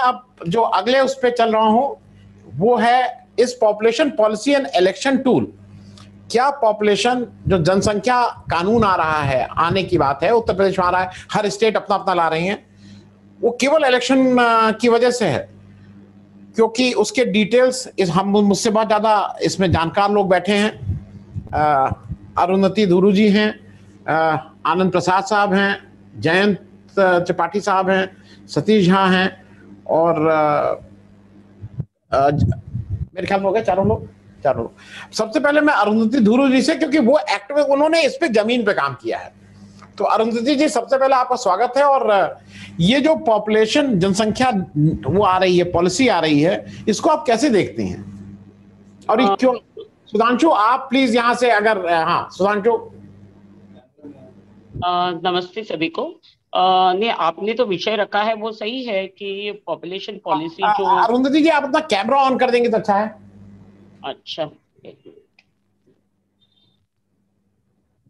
अब जो अगले उस पे चल रहा हूं वो है इस population policy and election tool. क्या पॉपुलेशन जो जनसंख्या कानून आ रहा है, आने की बात है, उत्तर प्रदेश में आ रहा है, हर स्टेट अपना अपना ला रही हैं, वो केवल इलेक्शन की वजह से है? क्योंकि उसके डिटेल्स हम मुझसे बहुत ज्यादा इसमें जानकार लोग बैठे हैं। अरुंधति धुरू जी हैं, आनंद प्रसाद साहब हैं, जयंत त्रिपाठी साहब हैं, सतीश झा हैं, और मेरे ख्याल में हो गए चारों लोग। सबसे पहले मैं अरुंधति धुरू जी से, क्योंकि वो एक्टिव, उन्होंने इस पे जमीन पे काम किया है। तो अरुंधति जी, सबसे पहले आपका स्वागत है। और ये जो पॉपुलेशन जनसंख्या वो आ रही है, पॉलिसी आ रही है, इसको आप कैसे देखते हैं और ये क्यों? सुधांशु, आप प्लीज यहाँ से, अगर हाँ सुधांशु। नमस्ते सभी को। नहीं, आपने तो विषय रखा है वो सही है कि पॉपुलेशन पॉलिसी जो। अरुंधति जी, आप अपना कैमरा ऑन कर देंगे तो अच्छा है। अच्छा,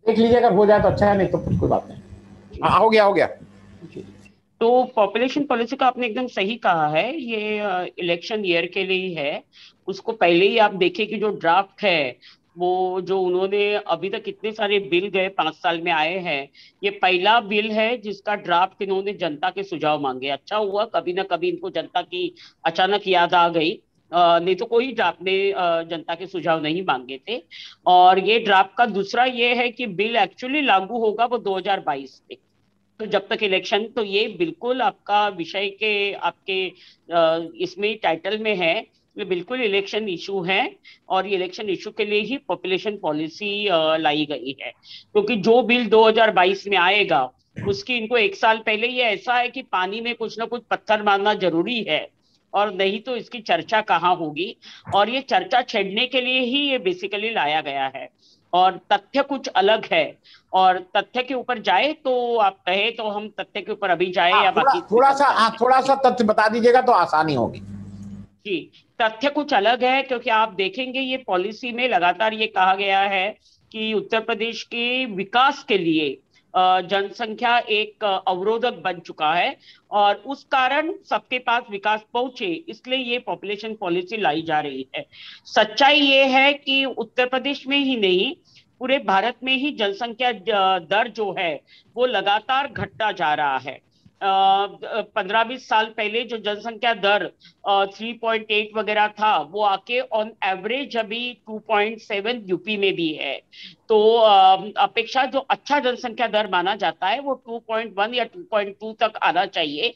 देख लीजिए, अगर हो जाए तो अच्छा है, नहीं तो कोई बात नहीं। हाँ, हो गया। तो पॉपुलेशन पॉलिसी का आपने एकदम सही कहा है, ये इलेक्शन ईयर के लिए ही है। उसको पहले ही आप देखें कि जो ड्राफ्ट है, वो जो उन्होंने अभी तक कितने सारे बिल गए 5 साल में आए हैं, ये पहला बिल है जिसका ड्राफ्ट इन्होंने जनता के सुझाव मांगे। अच्छा हुआ कभी ना कभी इनको जनता की अचानक याद आ गई, नहीं तो कोई ड्राफ्ट ने जनता के सुझाव नहीं मांगे थे। और ये ड्राफ्ट का दूसरा ये है कि बिल एक्चुअली लागू होगा वो 2022 में। तो जब तक इलेक्शन, तो ये बिल्कुल आपका विषय के आपके इसमें टाइटल में है, ये बिल्कुल इलेक्शन इशू है। और ये इलेक्शन इशू के लिए ही पॉपुलेशन पॉलिसी लाई गई है, क्योंकि जो बिल 2022 में आएगा उसकी इनको 1 साल पहले, ये ऐसा है कि पानी में कुछ ना कुछ पत्थर मारना जरूरी है, और नहीं तो इसकी चर्चा कहाँ होगी। और ये चर्चा छेड़ने के लिए ही ये बेसिकली लाया गया है, और तथ्य कुछ अलग है। और तथ्य के ऊपर जाए तो आप कहे तो हम तथ्य के ऊपर अभी जाए या बाकी थोड़ा सा तथ्य बता दीजिएगा तो आसानी होगी। जी, तथ्य कुछ अलग है, क्योंकि आप देखेंगे ये पॉलिसी में लगातार ये कहा गया है कि उत्तर प्रदेश के विकास के लिए जनसंख्या एक अवरोधक बन चुका है, और उस कारण सबके पास विकास पहुंचे, इसलिए ये पॉपुलेशन पॉलिसी लाई जा रही है। सच्चाई ये है कि उत्तर प्रदेश में ही नहीं, पूरे भारत में ही जनसंख्या दर जो है वो लगातार घटता जा रहा है। 15-20 साल पहले जो जनसंख्या दर 3.8 वगैरह था, वो आके ऑन एवरेज अभी 2.7 यूपी में भी है। तो अपेक्षा जो अच्छा जनसंख्या दर माना जाता है वो 2.1 या 2.2 तक आना चाहिए।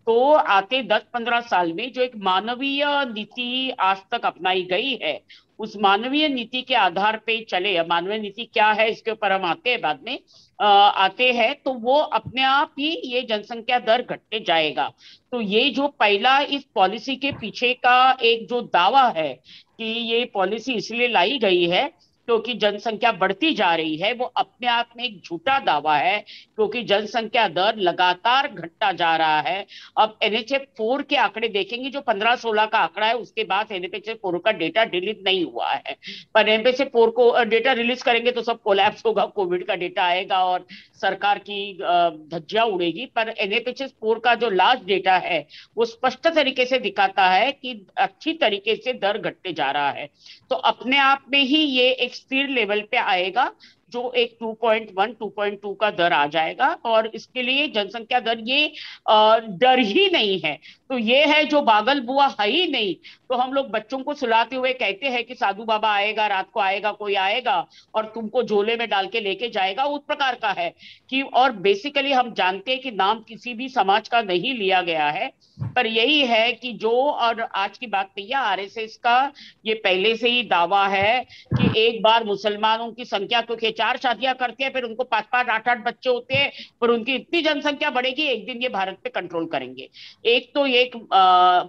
तो आते 10-15 साल में जो एक मानवीय नीति आज तक अपनाई गई है, उस मानवीय नीति के आधार पे चले। मानवीय नीति क्या है इसके ऊपर हम आते हैं बाद में, आते हैं, तो वो अपने आप ही ये जनसंख्या दर घटते जाएगा। तो ये जो पहला इस पॉलिसी के पीछे का एक जो दावा है कि ये पॉलिसी इसलिए लाई गई है क्योंकि जनसंख्या बढ़ती जा रही है, वो अपने आप में एक झूठा दावा है, क्योंकि जनसंख्या दर लगातार घटता जा रहा है। अब एनएचएफ 4 के आंकड़े देखेंगे, जो 15-16 का आंकड़ा है, उसके बाद एनएचएफ 4 का डेटा डिलीट नहीं हुआ है। पर एनएचएफ 4 को डेटा रिलीज करेंगे तो सब कोलैप्स होगा, कोविड का डेटा आएगा और सरकार की धज्जियां उड़ेगी। पर एनएचएफ 4 का जो लास्ट डेटा है वो स्पष्ट तरीके से दिखाता है कि अच्छी तरीके से दर घटते जा रहा है। तो अपने आप में ही ये एक स्थिर लेवल पे आएगा, जो एक 2.1 2.2 का दर आ जाएगा। और इसके लिए जनसंख्या दर ये डर ही नहीं है, तो ये है जो बागल बुआ है ही नहीं। तो हम लोग बच्चों को सुलाते हुए कहते हैं कि साधु बाबा आएगा, रात को आएगा, कोई आएगा और तुमको झोले में डाल के लेके जाएगा, उस प्रकार का है कि। और बेसिकली हम जानते हैं कि नाम किसी भी समाज का नहीं लिया गया है, पर यही है कि जो, और आज की बात नहीं है, आरएसएस का ये पहले से ही दावा है कि एक बार मुसलमानों की संख्या, क्योंकि 4 शादियां करते हैं, फिर उनको 5-5 8-8 बच्चे होते हैं, पर उनकी इतनी जनसंख्या बढ़ेगी, एक दिन ये भारत पे कंट्रोल करेंगे। एक तो एक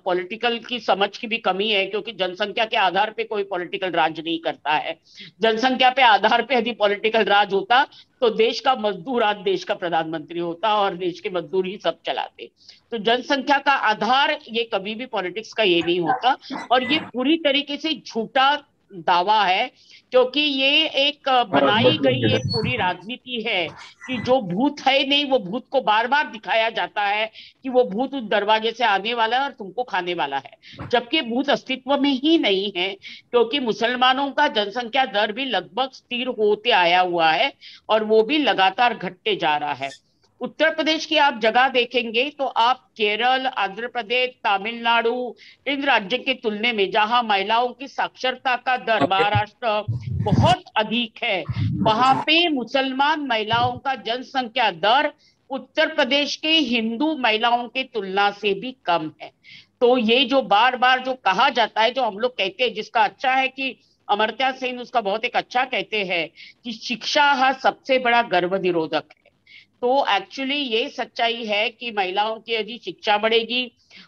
पॉलिटिकल की समझ की भी कमी है, क्योंकि जनसंख्या के आधार पे कोई पॉलिटिकल राज नहीं करता है। जनसंख्या पे आधार पे यदि पॉलिटिकल राज होता तो देश का मजदूर आज देश का प्रधानमंत्री होता, और देश के मजदूर ही सब चलाते। तो जनसंख्या का आधार ये कभी भी पॉलिटिक्स का ये नहीं होता, और ये पूरी तरीके से झूठा दावा है, क्योंकि ये एक बनाई गई ये पूरी राजनीति है कि जो भूत है नहीं, वो भूत को बार बार दिखाया जाता है कि वो भूत उस दरवाजे से आने वाला है और तुमको खाने वाला है, जबकि भूत अस्तित्व में ही नहीं है, क्योंकि मुसलमानों का जनसंख्या दर भी लगभग स्थिर होते आया हुआ है और वो भी लगातार घटते जा रहा है। उत्तर प्रदेश की आप जगह देखेंगे तो आप केरल, आंध्र प्रदेश, तमिलनाडु, इन राज्यों की तुलना में जहां महिलाओं की साक्षरता का दर महाराष्ट्र बहुत अधिक है, वहां पे मुसलमान महिलाओं का जनसंख्या दर उत्तर प्रदेश के हिंदू महिलाओं की तुलना से भी कम है। तो ये जो बार बार जो कहा जाता है, जो हम लोग कहते हैं, जिसका अच्छा है कि अमर्त्य सेन उसका बहुत एक अच्छा कहते हैं कि शिक्षा है सबसे बड़ा गर्भ निरोधक है। तो एक्चुअली ये सच्चाई है कि महिलाओं की यदि शिक्षा बढ़ेगी,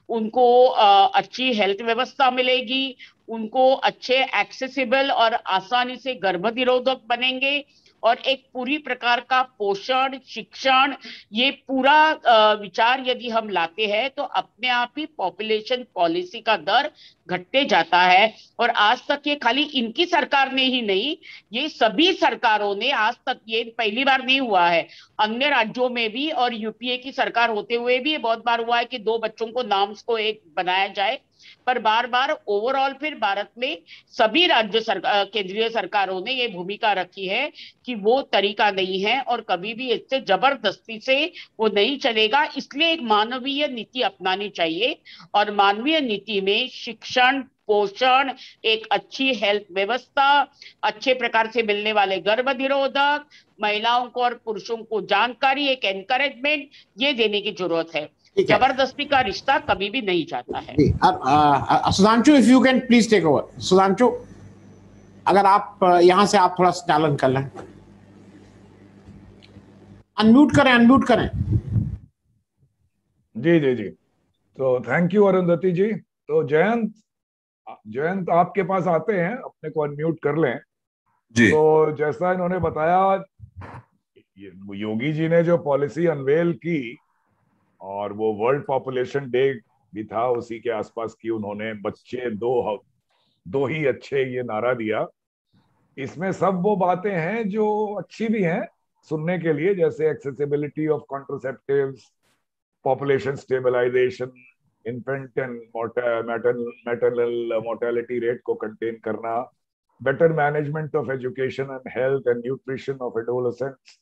उनको अच्छी हेल्थ व्यवस्था मिलेगी, उनको अच्छे एक्सेसिबल और आसानी से गर्भ निरोधक बनेंगे, और एक पूरी प्रकार का पोषण, शिक्षण, ये पूरा विचार यदि हम लाते हैं तो अपने आप ही पॉपुलेशन पॉलिसी का दर घटते जाता है। और आज तक ये खाली इनकी सरकार ने ही नहीं, ये सभी सरकारों ने, आज तक ये पहली बार नहीं हुआ है, अन्य राज्यों में भी और यूपीए की सरकार होते हुए भी बहुत बार हुआ है कि दो बच्चों को नाम को एक बनाया जाए, पर बार बार ओवरऑल फिर भारत में सभी राज्य सरकार, केंद्रीय सरकारों ने ये भूमिका रखी है कि वो तरीका नहीं है और कभी भी इससे जबरदस्ती से वो नहीं चलेगा। इसलिए एक मानवीय नीति अपनानी चाहिए, और मानवीय नीति में शिक्षण, पोषण, एक अच्छी हेल्थ व्यवस्था, अच्छे प्रकार से मिलने वाले गर्भ निरोधक, महिलाओं को और पुरुषों को जानकारी, एक एनकरेजमेंट, ये देने की जरूरत है। जबरदस्ती का रिश्ता कभी भी नहीं जाता है। Sudhanshu, if you can please take over. Sudhanshu, अगर आप यहां से आप थोड़ा संचालन कर लें, अनम्यूट करें, अनम्यूट करें। जी जी जी, तो थैंक यू अरुंधति जी। तो जयंत आपके पास आते हैं, अपने को अनम्यूट कर लें जी। तो जैसा इन्होंने बताया, योगी जी ने जो पॉलिसी अनवेल की, और वो वर्ल्ड पॉपुलेशन डे भी था, उसी के आसपास की उन्होंने बच्चे दो ही अच्छे ये नारा दिया। इसमें सब वो बातें हैं जो अच्छी भी हैं सुनने के लिए, जैसे accessibility of contraceptives, population stabilisation, infant and maternal mortality rate को कंटेन करना, better management of education and health and nutrition of adolescents,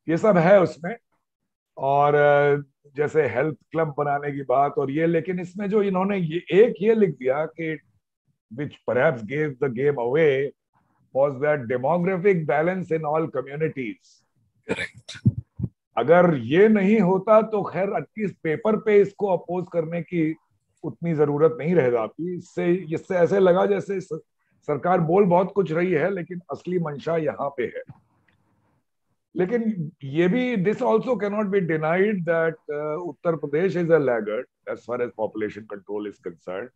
ये सब है उसमें। और जैसे हेल्थ क्लब बनाने की बात और ये, लेकिन इसमें जो इन्होंने ये लिख दिया कि which perhaps gave the game away was that demographic balance in all communities. Correct. अगर ये नहीं होता तो खैर एटलीस्ट पेपर पे इसको अपोज करने की उतनी जरूरत नहीं रह जाती। इससे ऐसे लगा जैसे सरकार बोल बहुत कुछ रही है, लेकिन असली मंशा यहाँ पे है। लेकिन ये भी, this also cannot be denied that Uttar Pradesh is a laggard as far as population control is concern.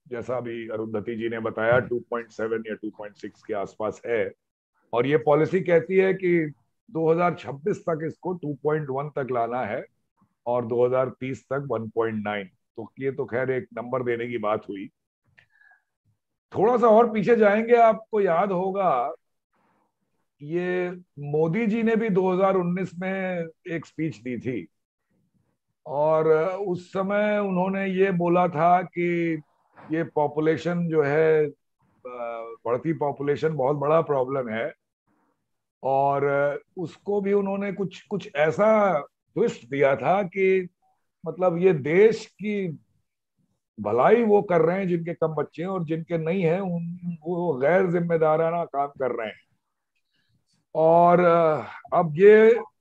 जैसा अभी अरुंधति जी ने बताया, 2.7 या 2.6 के आसपास है, और ये पॉलिसी कहती है कि 2026 तक इसको 2.1 तक लाना है और 2030 तक 1.9। तो ये तो खैर एक नंबर देने की बात हुई। थोड़ा सा और पीछे जाएंगे, आपको याद होगा ये मोदी जी ने भी 2019 में एक स्पीच दी थी, और उस समय उन्होंने ये बोला था कि ये पॉपुलेशन जो है, बढ़ती पॉपुलेशन बहुत बड़ा प्रॉब्लम है, और उसको भी उन्होंने कुछ ऐसा ट्विस्ट दिया था कि मतलब ये देश की भलाई वो कर रहे हैं जिनके कम बच्चे हैं, और जिनके नहीं है वो गैर जिम्मेदाराना काम कर रहे हैं। और अब ये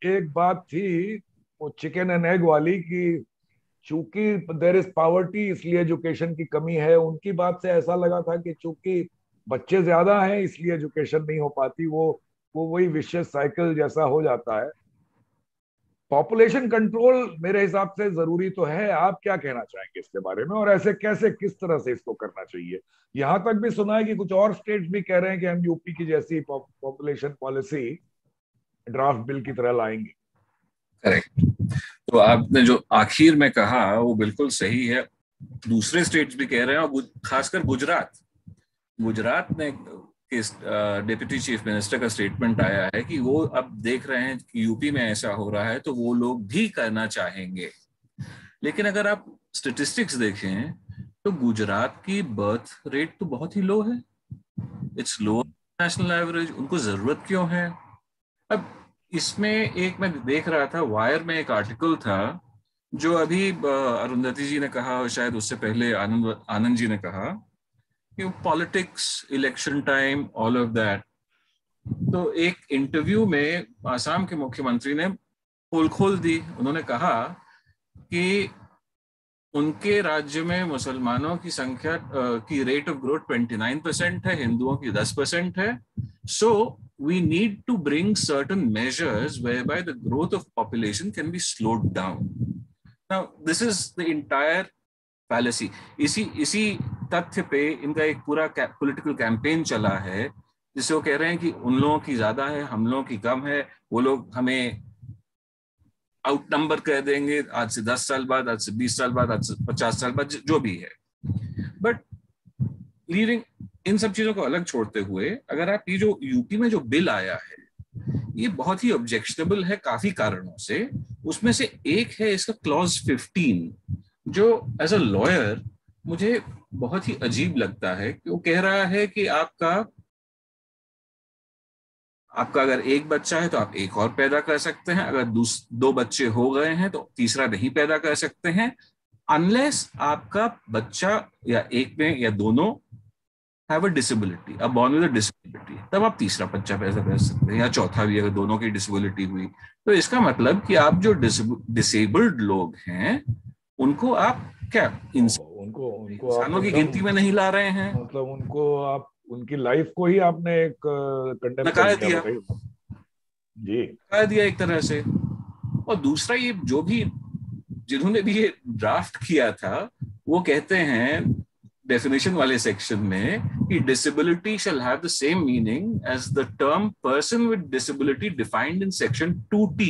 एक बात थी वो चिकन एंड एग वाली कि चूंकि देयर इज पॉवर्टी इसलिए एजुकेशन की कमी है। उनकी बात से ऐसा लगा था कि चूंकि बच्चे ज्यादा हैं इसलिए एजुकेशन नहीं हो पाती। वो वही विशेष साइकिल जैसा हो जाता है। पॉपुलेशन कंट्रोल मेरे हिसाब से जरूरी तो है। आप क्या कहना चाहेंगे इसके बारे में, और ऐसे कैसे, किस तरह से इसको करना चाहिए? यहां तक भी सुना है कि कुछ और स्टेट्स भी कह रहे हैं कि हम यूपी की जैसी पॉपुलेशन पॉलिसी ड्राफ्ट बिल की तरह लाएंगे। करेक्ट। तो आपने जो आखिर में कहा वो बिल्कुल सही है। दूसरे स्टेट्स भी कह रहे हैं, और खासकर गुजरात ने कि डिप्टी चीफ मिनिस्टर का स्टेटमेंट आया है कि वो अब देख रहे हैं कि यूपी में ऐसा हो रहा है तो वो लोग भी करना चाहेंगे। लेकिन अगर आप स्टेटिस्टिक्स देखें तो गुजरात की बर्थ रेट तो बहुत ही लो है, इट्स लो नेशनल एवरेज। उनको जरूरत क्यों है? अब इसमें एक मैं देख रहा था, वायर में एक आर्टिकल था जो अभी अरुंधति जी ने कहा और शायद उससे पहले आनंद जी ने कहा कि politics, election time, all of that. तो एक इंटरव्यू में आसाम के मुख्यमंत्री ने पोल खोल दी। उन्होंने कहा कि उनके राज्य में मुसलमानों की संख्या की रेट ऑफ ग्रोथ 29% है, हिंदुओं की 10% है। So we need to bring certain measures whereby the growth of population can be slowed down. Now this is the entire fallacy. इसी तथ्य पे इनका एक पूरा पॉलिटिकल कैंपेन चला है जिसे वो कह रहे हैं कि उन लोगों की ज्यादा है, हम लोगों की कम है, वो लोग हमें आउट नंबर कह देंगे आज से 10 साल बाद, आज से 20 साल बाद, आज से 50 साल बाद, जो भी है। बट लीविंग इन सब चीजों को अलग छोड़ते हुए, अगर आप ये जो यूपी में जो बिल आया है ये बहुत ही ऑब्जेक्शनेबल है काफी कारणों से। उसमें से एक है इसका क्लॉज 15, जो एज अ लॉयर मुझे बहुत ही अजीब लगता है कि वो कह रहा है कि आपका अगर एक बच्चा है तो आप एक और पैदा कर सकते हैं, अगर दो बच्चे हो गए हैं तो तीसरा नहीं पैदा कर सकते हैं, अनलेस आपका बच्चा या एक में या दोनों हैव अ डिसेबिलिटी, अब बॉर्न विद अ डिसेबिलिटी, तब आप तीसरा बच्चा पैदा कर सकते हैं, या चौथा भी अगर दोनों की डिसेबिलिटी हुई। तो इसका मतलब कि आप जो डिसेबल्ड लोग हैं उनको आप क्या इंसानों की गिनती में नहीं ला रहे हैं? मतलब उनको आप उनकी लाइफ को ही आपने एक कंडेम कर दिया जी, नकार दिया एक तरह से। और दूसरा, ये जो भी जिन्होंने भी ये ड्राफ्ट किया था वो कहते हैं डेफिनेशन वाले सेक्शन में कि disability shall have the same meaning as the term person with disability defined in section 2T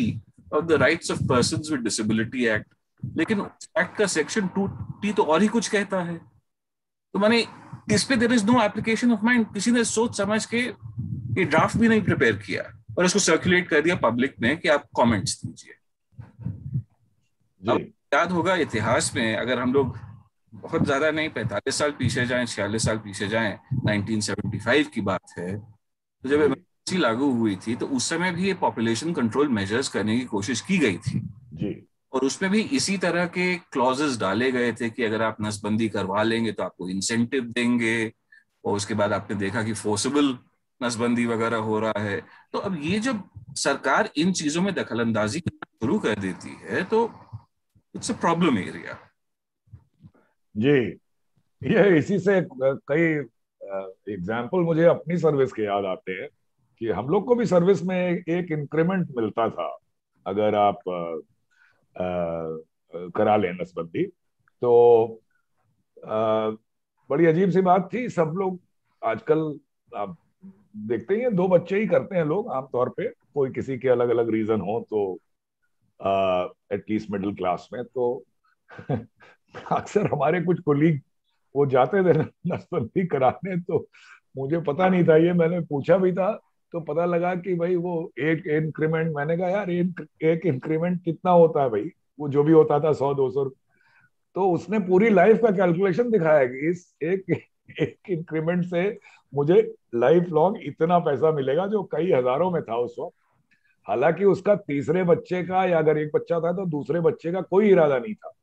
of the rights of persons with disability act. लेकिन एक्ट का सेक्शन 2T तो और ही कुछ कहता है। तो माने इस पे there is no application of mind. किसी ने सोच समझ के ये ड्राफ्ट भी नहीं प्रिपेयर किया और इसको सर्कुलेट कर दिया पब्लिक में कि आप कमेंट्स दीजिए। अब याद होगा इतिहास में, अगर हम लोग बहुत ज्यादा नहीं 45 साल पीछे जाएं, 46 साल पीछे जाएं, 1975 की बात है, तो जब एमरजेंसी लागू हुई थी तो उस समय भी ये पॉपुलेशन कंट्रोल मेजर्स करने की कोशिश की गई थी जी। और उसमें भी इसी तरह के क्लॉजेस डाले गए थे कि अगर आप नसबंदी करवा लेंगे तो आपको इंसेंटिव देंगे। और उसके बाद आपने देखा कि फोर्सेबल नसबंदी वगैरह हो रहा है। तो अब ये जब सरकार इन चीजों में दखलंदाजी शुरू कर देती है तो इट्स अ प्रॉब्लम एरिया जी। ये इसी से कई एग्जाम्पल मुझे अपनी सर्विस के याद आते हैं कि हम लोग को भी सर्विस में एक इंक्रीमेंट मिलता था अगर आप करा लें नसबंदी। तो बड़ी अजीब सी बात थी। सब लोग आजकल आप देखते ही हैं, 2 बच्चे ही करते हैं लोग आमतौर पे, कोई किसी के अलग अलग रीजन हो तो एटलीस्ट मिडिल क्लास में। तो अक्सर हमारे कुछ कोलीग वो जाते थे नसबंदी कराने, तो मुझे पता नहीं था ये, मैंने पूछा भी था तो पता लगा कि भाई वो एक इंक्रीमेंट, मैंने कहा यार एक इंक्रीमेंट कितना होता है भाई, वो जो भी होता था 100-200। तो उसने पूरी लाइफ का कैलकुलेशन दिखाया कि इस एक इंक्रीमेंट से मुझे लाइफ लॉन्ग इतना पैसा मिलेगा, जो कई हजारों में था उस वक्त। हालांकि उसका तीसरे बच्चे का, या अगर एक बच्चा था तो दूसरे बच्चे का कोई इरादा नहीं था।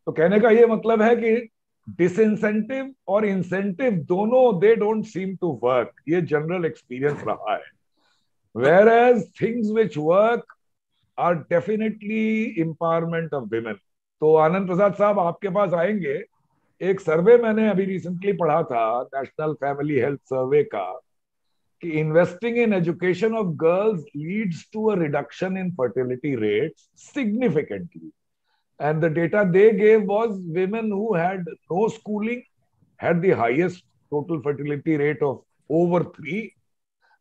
तो कहने का ये मतलब है कि डिसइंसेंटिव और इंसेंटिव दोनों, they don't seem to work. ये जनरल एक्सपीरियंस रहा है। whereas things which work are definitely empowerment of women। तो आनंद प्रसाद साहब आपके पास आएंगे। एक सर्वे मैंने अभी रिसेंटली पढ़ा था, नेशनल फैमिली हेल्थ सर्वे का, कि investing in education of girls leads to a reduction in fertility rates significantly. And the data they gave was women who had no schooling had the highest total fertility rate of over 3,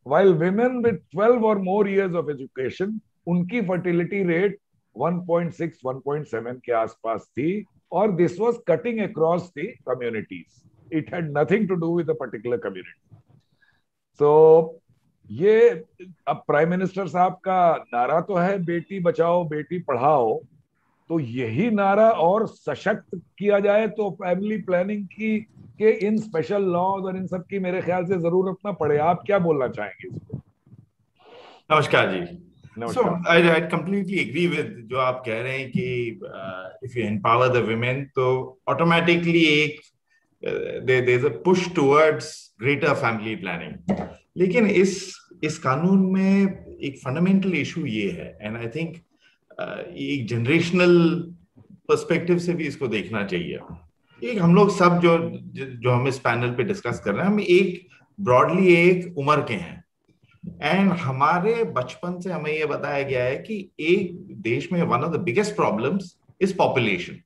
while women with 12 or more years of education, उनकी fertility rate 1.6, 1.7 के आसपास थी। और this was cutting across the communities. It had nothing to do with a particular community. तो ये अब prime minister साहब का नारा तो है बेटी बचाओ बेटी पढ़ाओ, तो यही नारा और सशक्त किया जाए तो फैमिली प्लानिंग की के इन स्पेशल लॉज और इन सब की मेरे ख्याल से जरूरत ना पड़े। आप क्या बोलना चाहेंगे इसको? नमस्कार जी। So I completely agree with जो आप कह रहे हैं कि if you empower the women तो automatically एक there's a push towards greater family planning। लेकिन इस कानून में एक फंडामेंटल इशू ये है, एंड आई थिंक एक जनरेशनल पर्सपेक्टिव से भी इसको देखना चाहिए। एक हम लोग सब जो हम इस पैनल पे डिस्कस कर रहे हैं, हम एक ब्रॉडली एक उम्र के हैं, एंड हमारे बचपन से हमें यह बताया गया है कि एक देश में one of the biggest problems is population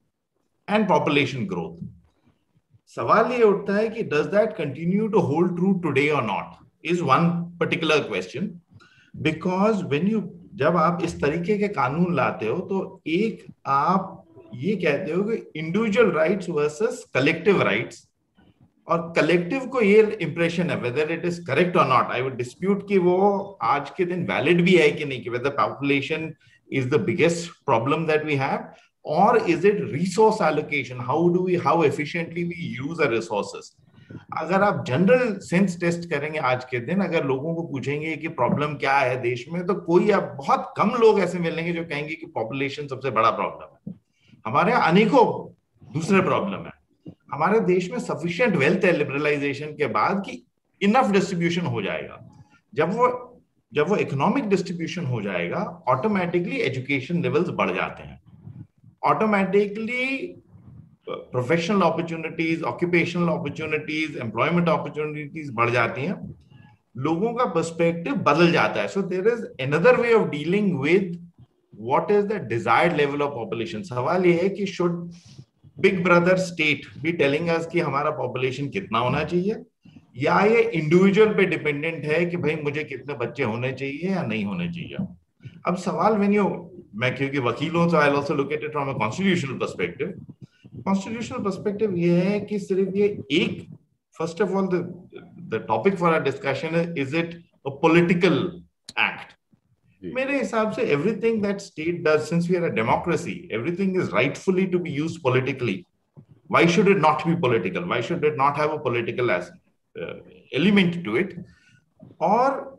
and population growth. सवाल ये उठता है कि does that continue to hold true today और not, is one particular question. Because जब आप इस तरीके के कानून लाते हो तो एक आप ये कहते हो कि individual rights versus collective rights, और कलेक्टिव को ये इंप्रेशन है, वेदर इट इज करेक्ट और नॉट, आई वुड डिस्प्यूट कि वो आज के दिन वैलिड भी है कि नहीं, कि whether population is the biggest problem that we have, और is it resource allocation, how efficiently we use our resources. अगर आप जनरल सेंस टेस्ट करेंगे आज के दिन, अगर लोगों को पूछेंगे कि प्रॉब्लम क्या है देश में, तो कोई आप बहुत कम लोग ऐसे मिलेंगे जो कहेंगे कि पॉपुलेशन सबसे बड़ा प्रॉब्लम है। हमारे यहाँ अनेकों दूसरे प्रॉब्लम है। हमारे देश में सफिशिएंट वेल्थ है लिबरलाइजेशन के बाद कि इनफ डिस्ट्रीब्यूशन हो जाएगा। जब वो इकोनॉमिक डिस्ट्रीब्यूशन हो जाएगा, ऑटोमेटिकली एजुकेशन लेवल्स बढ़ जाते हैं, automatically professional opportunities, occupational opportunities, employment opportunities बढ़ जाती हैं, लोगों का पर्सपेक्टिव बदल जाता है। So there is another way of dealing with what is the desired level of population. सवाल ये है कि शुड बिग ब्रदर स्टेट भी टेलिंग अस कि हमारा पॉपुलेशन कितना होना चाहिए, या ये इंडिविजुअल पे डिपेंडेंट है कि भाई मुझे कितने बच्चे होने चाहिए या नहीं होने चाहिए। अब सवाल मैं क्योंकि वकील हूं, so I'll also look at it from a constitutional perspective। Constitutional perspective ये है कि सिर्फ ये एक, first of all the topic for our discussion is it a political act. मेरे हिसाब से everything that state does, since we are a democracy, everything is rightfully to be used politically. Why should it not be political? Why should it not have a political element to it? और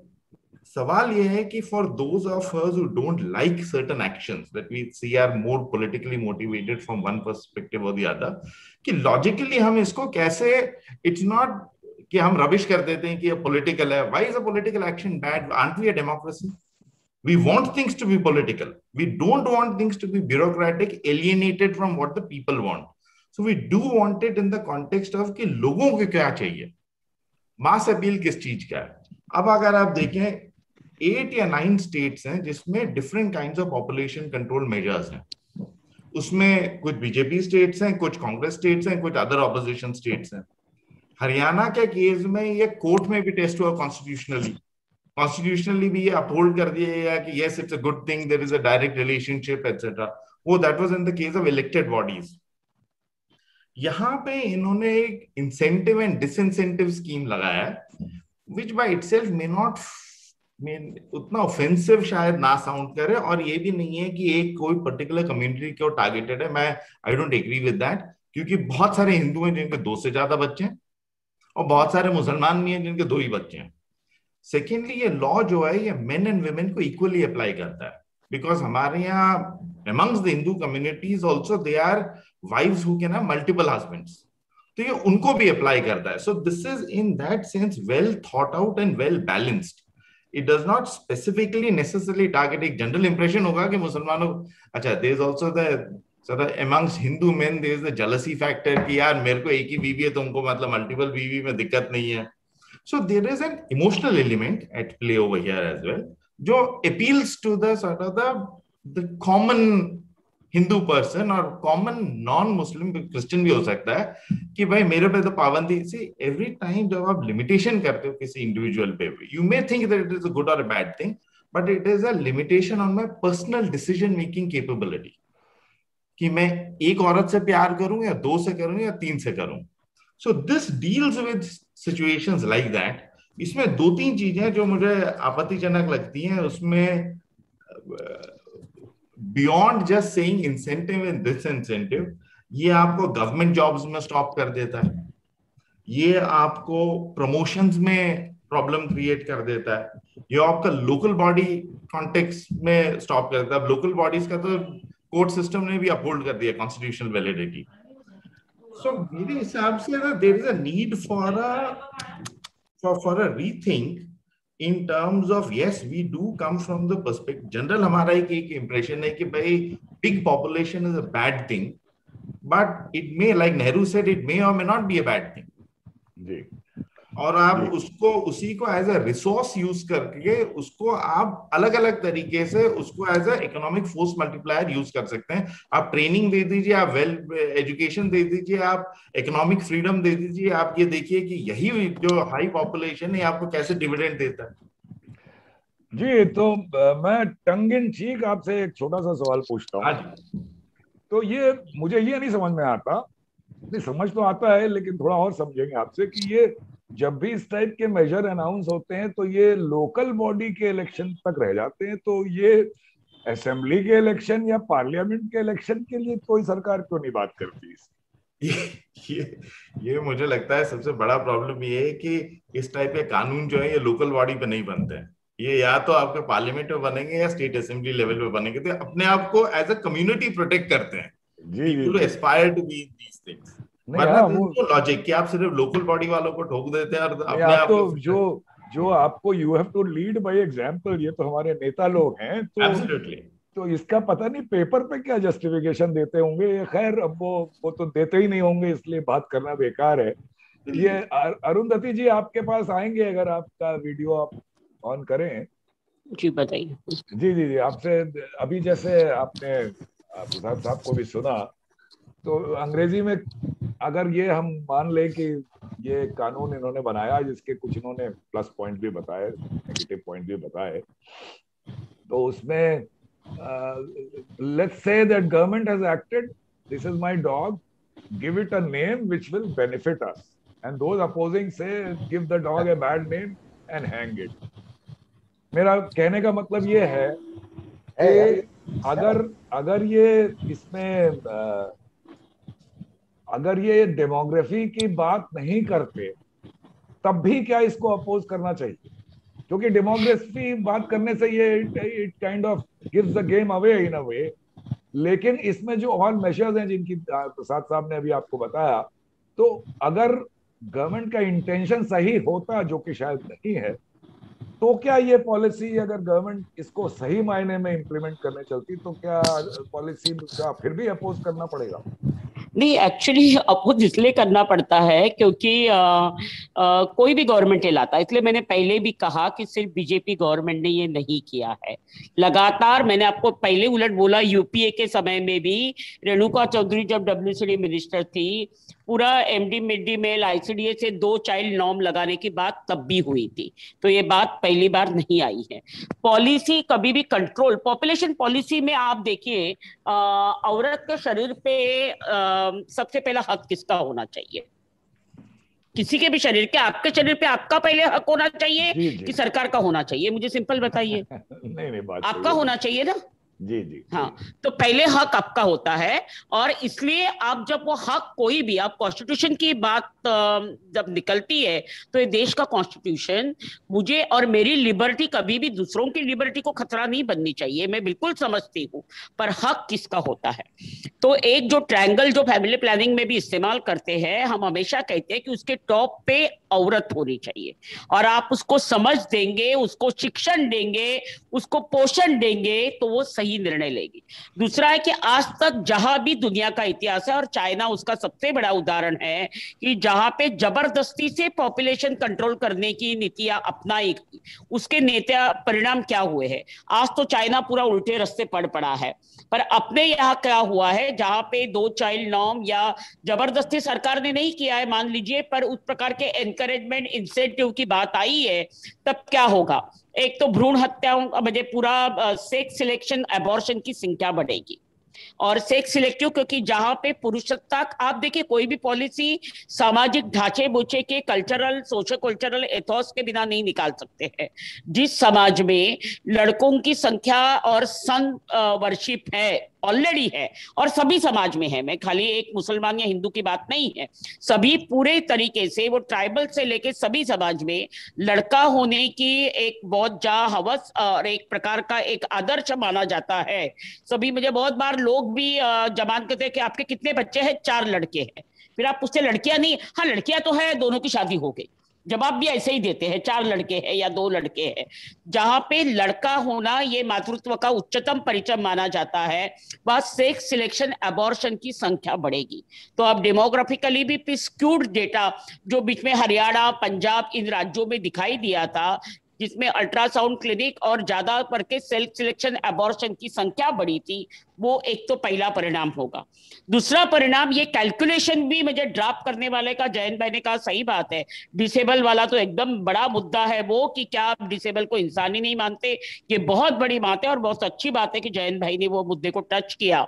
सवाल यह है कि for those of us who don't like certain actions that we see are more politically motivated from one perspective और the other, कि logically हम इसको कैसे, इट्स नॉट कि हम रबिश कर देते हैं कि ये पॉलिटिकल है। Why is a political action bad? Aren't we a democracy? We want things to be political. We don't want things to be bureaucratic, alienated from what the people want. So we do want it in the context of कि लोगों को क्या चाहिए, mass appeal किस चीज का है। अब अगर आप देखें 8 या 9 स्टेट्स हैं जिसमें different kinds of population control measures हैं। उसमें कुछ बीजेपी स्टेट्स हैं, कुछ कांग्रेस स्टेट्स हैं, कुछ अदर ऑपोजिशन स्टेट्स हैं। हरियाणा के केस में ये कोर्ट में भी टेस्ट हुआ कॉन्स्टिट्यूशनली भी ये अपहोल्ड कर दिया गया कि yes it's a good thing, there is a direct relationship etcetera. वो that was in the case of elected bodies. यहाँ पे इन्होंने एक इंसेंटिव एंड डिसइंसेंटिव स्कीम लगाया है, विच बाय इटसेल्फ मे नॉट उतना ऑफेंसिव शायद ना साउंड करे, और ये भी नहीं है कि एक कोई पर्टिकुलर कम्युनिटी को टारगेटेड है। मैं I don't agree with that, क्योंकि बहुत सारे हिंदू हैं जिनके 2 से ज्यादा बच्चे हैं, और बहुत सारे मुसलमान भी हैं जिनके 2 ही बच्चे हैं। सेकेंडली, ये लॉ जो है ये मेन एंड वुमेन को इक्वली अप्लाई करता है, बिकॉज हमारे यहाँ amongst the Hindu communities also they are wives who can have multiple husbands, तो ये उनको भी अप्लाई करता है। So this is in that sense well thought out and well balanced. It does not specifically necessarily target एक general impression होगा कि मुसलमानों, अच्छा there is also the sort of amongst Hindu men there is the jealousy factor कि यार मेरे को एक ही बीवी है, तुमको मतलब मल्टीपल बीवी में दिक्कत नहीं है। So there is an emotional element at play over here as well, जो appeals to the sort of the common Hindu person or common non-Muslim Christian भी हो सकता है कि भाई मेरे पे तो पाबंदी। See, every time जब आप limitation करते हो किसी individual पे, you may think that it is a good or a bad thing, but it is a limitation on my personal decision making capability, कि मैं एक औरत से प्यार करूं या 2 से करूं या 3 से करूं। So this deals with situations like that, इसमें दो तीन चीजें जो मुझे आपत्तिजनक लगती हैं उसमें, beyond just saying incentive and this incentive, ये आपको गवर्नमेंट जॉब्स में स्टॉप कर देता है, ये आपको प्रमोशंस में प्रॉब्लम क्रिएट कर देता है, ये आपका लोकल बॉडी कॉन्टेक्स्ट में स्टॉप कर देता है। लोकल बॉडीज का तो कोर्ट सिस्टम ने भी अपहोल्ड कर दिया कॉन्स्टिट्यूशनल वैलिडिटी। सो मेरे हिसाब से there is a need for a rethink in terms of, yes, we do come from the perspective, general हमारा एक impression है कि भाई big population is a bad thing, but it may, like Nehru said, it may or may not be a bad thing. जी। और आप उसको उसी को एज अ रिसोर्स यूज करके उसको आप अलग अलग तरीके से उसको as a economic force multiplier use कर सकते हैं। आप ट्रेनिंग दे दीजिए, आप वेल एजुकेशन दे दीजिए, आप इकोनॉमिक फ्रीडम दे दीजिए, आप ये देखिए कि यही जो हाई पॉपुलेशन है आपको कैसे डिविडेंड देता है। जी, तो मैं टंग इन चीक आपसे एक छोटा सा सवाल पूछता हूँ। तो ये मुझे ये नहीं समझ में आता, नहीं समझ तो आता है लेकिन थोड़ा और समझेंगे आपसे कि ये जब भी इस टाइप के मेजर अनाउंस होते हैं तो ये लोकल बॉडी के इलेक्शन तक रह जाते हैं, तो ये असेंबली के इलेक्शन या पार्लियामेंट के इलेक्शन के लिए कोई सरकार क्यों नहीं बात करती? ये मुझे लगता है सबसे बड़ा प्रॉब्लम ये है कि इस टाइप के कानून जो है ये लोकल बॉडी पे नहीं बनते हैं, ये या तो आपके पार्लियामेंट में बनेंगे या स्टेट असेंबली लेवल पे बनेंगे, तो अपने आप को एज अ कम्युनिटी प्रोटेक्ट करते हैं। People aspire to be these things. Logic कि आप सिर्फ लोकल बॉडी वालों को ठोक देते हैं और अपने आप तो जो आपको you have to lead by example, ये तो हमारे नेता लोग हैं, तो एब्सोल्युटली, तो इसका पता नहीं पेपर पे क्या जस्टिफिकेशन देते होंगे। खैर अब वो तो देते ही नहीं होंगे, इसलिए बात करना बेकार है। ये अरुंधति जी आपके पास आएंगे, अगर आपका वीडियो आप ऑन करें। जी बताइए। जी जी जी, आपसे अभी जैसे आपने प्रसाद साहब को भी सुना, तो अंग्रेजी में अगर ये हम मान लें कि ये कानून इन्होंने बनाया जिसके कुछ इन्होंने प्लस पॉइंट भी बताए, नेगेटिव पॉइंट भी बताए, तो उसमें let's say that government has acted, this is my dog, give it a name which will benefit us, and those opposing say give the dog a bad name and hang it. मेरा कहने का मतलब ये है कि अगर ये इसमें अगर ये डेमोग्राफी की बात नहीं करते तब भी क्या इसको अपोज करना चाहिए? क्योंकि डेमोग्राफी बात करने से ये it kind of gives the game away in a way, लेकिन इसमें जो और मेजर्स हैं जिनकी प्रसाद साहब ने अभी आपको बताया, तो अगर गवर्नमेंट का इंटेंशन सही होता, जो कि शायद नहीं है, तो क्या ये पॉलिसी, अगर गवर्नमेंट इसको सही मायने में इंप्लीमेंट करने चलती, तो क्या पॉलिसी का फिर भी अपोज करना पड़ेगा? नहीं, एक्चुअली अपोज इसलिए करना पड़ता है क्योंकि कोई भी गवर्नमेंट लाता है, इसलिए मैंने पहले भी कहा कि सिर्फ बीजेपी गवर्नमेंट ने ये नहीं किया है। लगातार मैंने आपको पहले उलट बोला, यूपीए के समय में भी रेणुका चौधरी जब डब्ल्यूसीडी मिनिस्टर थी, पूरा एमडी मिड डे मील आईसीडीए से 2 चाइल्ड नॉर्म लगाने की बात तब भी हुई थी, तो ये बात पहली बार नहीं आई है। पॉलिसी कभी भी कंट्रोल, पॉपुलेशन पॉलिसी में आप देखिए, औरत के शरीर पे सबसे पहला हक किसका होना चाहिए? किसी के भी शरीर के, आपके शरीर पे आपका पहले हक होना चाहिए कि सरकार का होना चाहिए? मुझे सिंपल बताइए। नहीं, बात आपका होना चाहिए ना। जी जी, हाँ, तो पहले हक आपका होता है, और इसलिए आप जब वो हक, कोई भी आप कॉन्स्टिट्यूशन की बात जब निकलती है, तो ये देश का कॉन्स्टिट्यूशन मुझे और मेरी लिबर्टी, कभी भी दूसरों की लिबर्टी को खतरा नहीं बननी चाहिए, मैं बिल्कुल समझती हूँ, पर हक किसका होता है? तो एक जो ट्रायंगल जो फैमिली प्लानिंग में भी इस्तेमाल करते हैं, हम हमेशा कहते हैं कि उसके टॉप पे औरत होनी चाहिए, और आप उसको समझ देंगे, उसको शिक्षण देंगे, उसको पोषण देंगे, तो वो सही निर्णय लेगी। दूसरा है कि आज तक जहां भी दुनिया का इतिहास है, और चाइना उसका सबसे बड़ा उदाहरण है, कि जहां पे जबरदस्ती से पॉपुलेशन कंट्रोल करने की नीतियां अपनाई, उसके नेता परिणाम क्या हुए हैं? आज तो चाइना पूरा उल्टे रास्ते पड़ पड़ा है, पर अपने यहाँ क्या हुआ है, जहां पे 2 चाइल्ड नॉर्म या जबरदस्ती सरकार ने नहीं किया है मान लीजिए, पर उस प्रकार के एनकरेजमेंट, इंसेंटिव की बात आई है, तब क्या होगा? एक तो भ्रूण हत्याओं, मुझे पूरा सेक्स सिलेक्शन, एबॉर्शन की संख्या बढ़ेगी। और सेक्स सिलेक्टिव, क्योंकि जहां पे पुरुषत्व, आप देखिए कोई भी पॉलिसी सामाजिक ढांचे बोचे के, कल्चरल सोशो कल्चरल एथॉस के बिना नहीं निकाल सकते हैं। जिस समाज में लड़कों की संख्या और सन वर्शिप है, ऑलरेडी है, और सभी समाज में है, मैं खाली एक मुसलमान या हिंदू की बात नहीं है, सभी पूरे तरीके से, वो ट्राइबल से लेके सभी समाज में लड़का होने की एक बहुत जा हवस और एक प्रकार का एक आदर्श माना जाता है। सभी, मुझे बहुत बार लोग भी जमान कहते हैं कि आपके कितने बच्चे हैं, 4 लड़के हैं। फिर आप पूछते लड़कियां नहीं, हाँ लड़कियां तो है, दोनों की शादी हो गई। जवाब भी ऐसे ही देते हैं, 4 लड़के हैं या 2 लड़के हैं। जहां पे लड़का होना ये मातृत्व का उच्चतम परिचय माना जाता है, वह सेक्स सिलेक्शन एबॉर्शन की संख्या बढ़ेगी। तो अब डेमोग्राफिकली भी स्क्यूड डेटा जो बीच में हरियाणा, पंजाब, इन राज्यों में दिखाई दिया था, जिसमें अल्ट्रासाउंड क्लिनिक और ज्यादा करके सेल्फ सिलेक्शन एबॉर्शन की संख्या बढ़ी थी, वो एक तो पहला परिणाम होगा। दूसरा परिणाम, ये कैलकुलेशन भी मुझे ड्राफ्ट करने वाले का, जयंत भाई ने कहा सही बात है, डिसेबल वाला तो एकदम बड़ा मुद्दा है वो, कि क्या आप डिसेबल को इंसान ही नहीं मानते, ये बहुत बड़ी बात है और बहुत अच्छी बात है कि जयंत भाई ने वो मुद्दे को टच किया।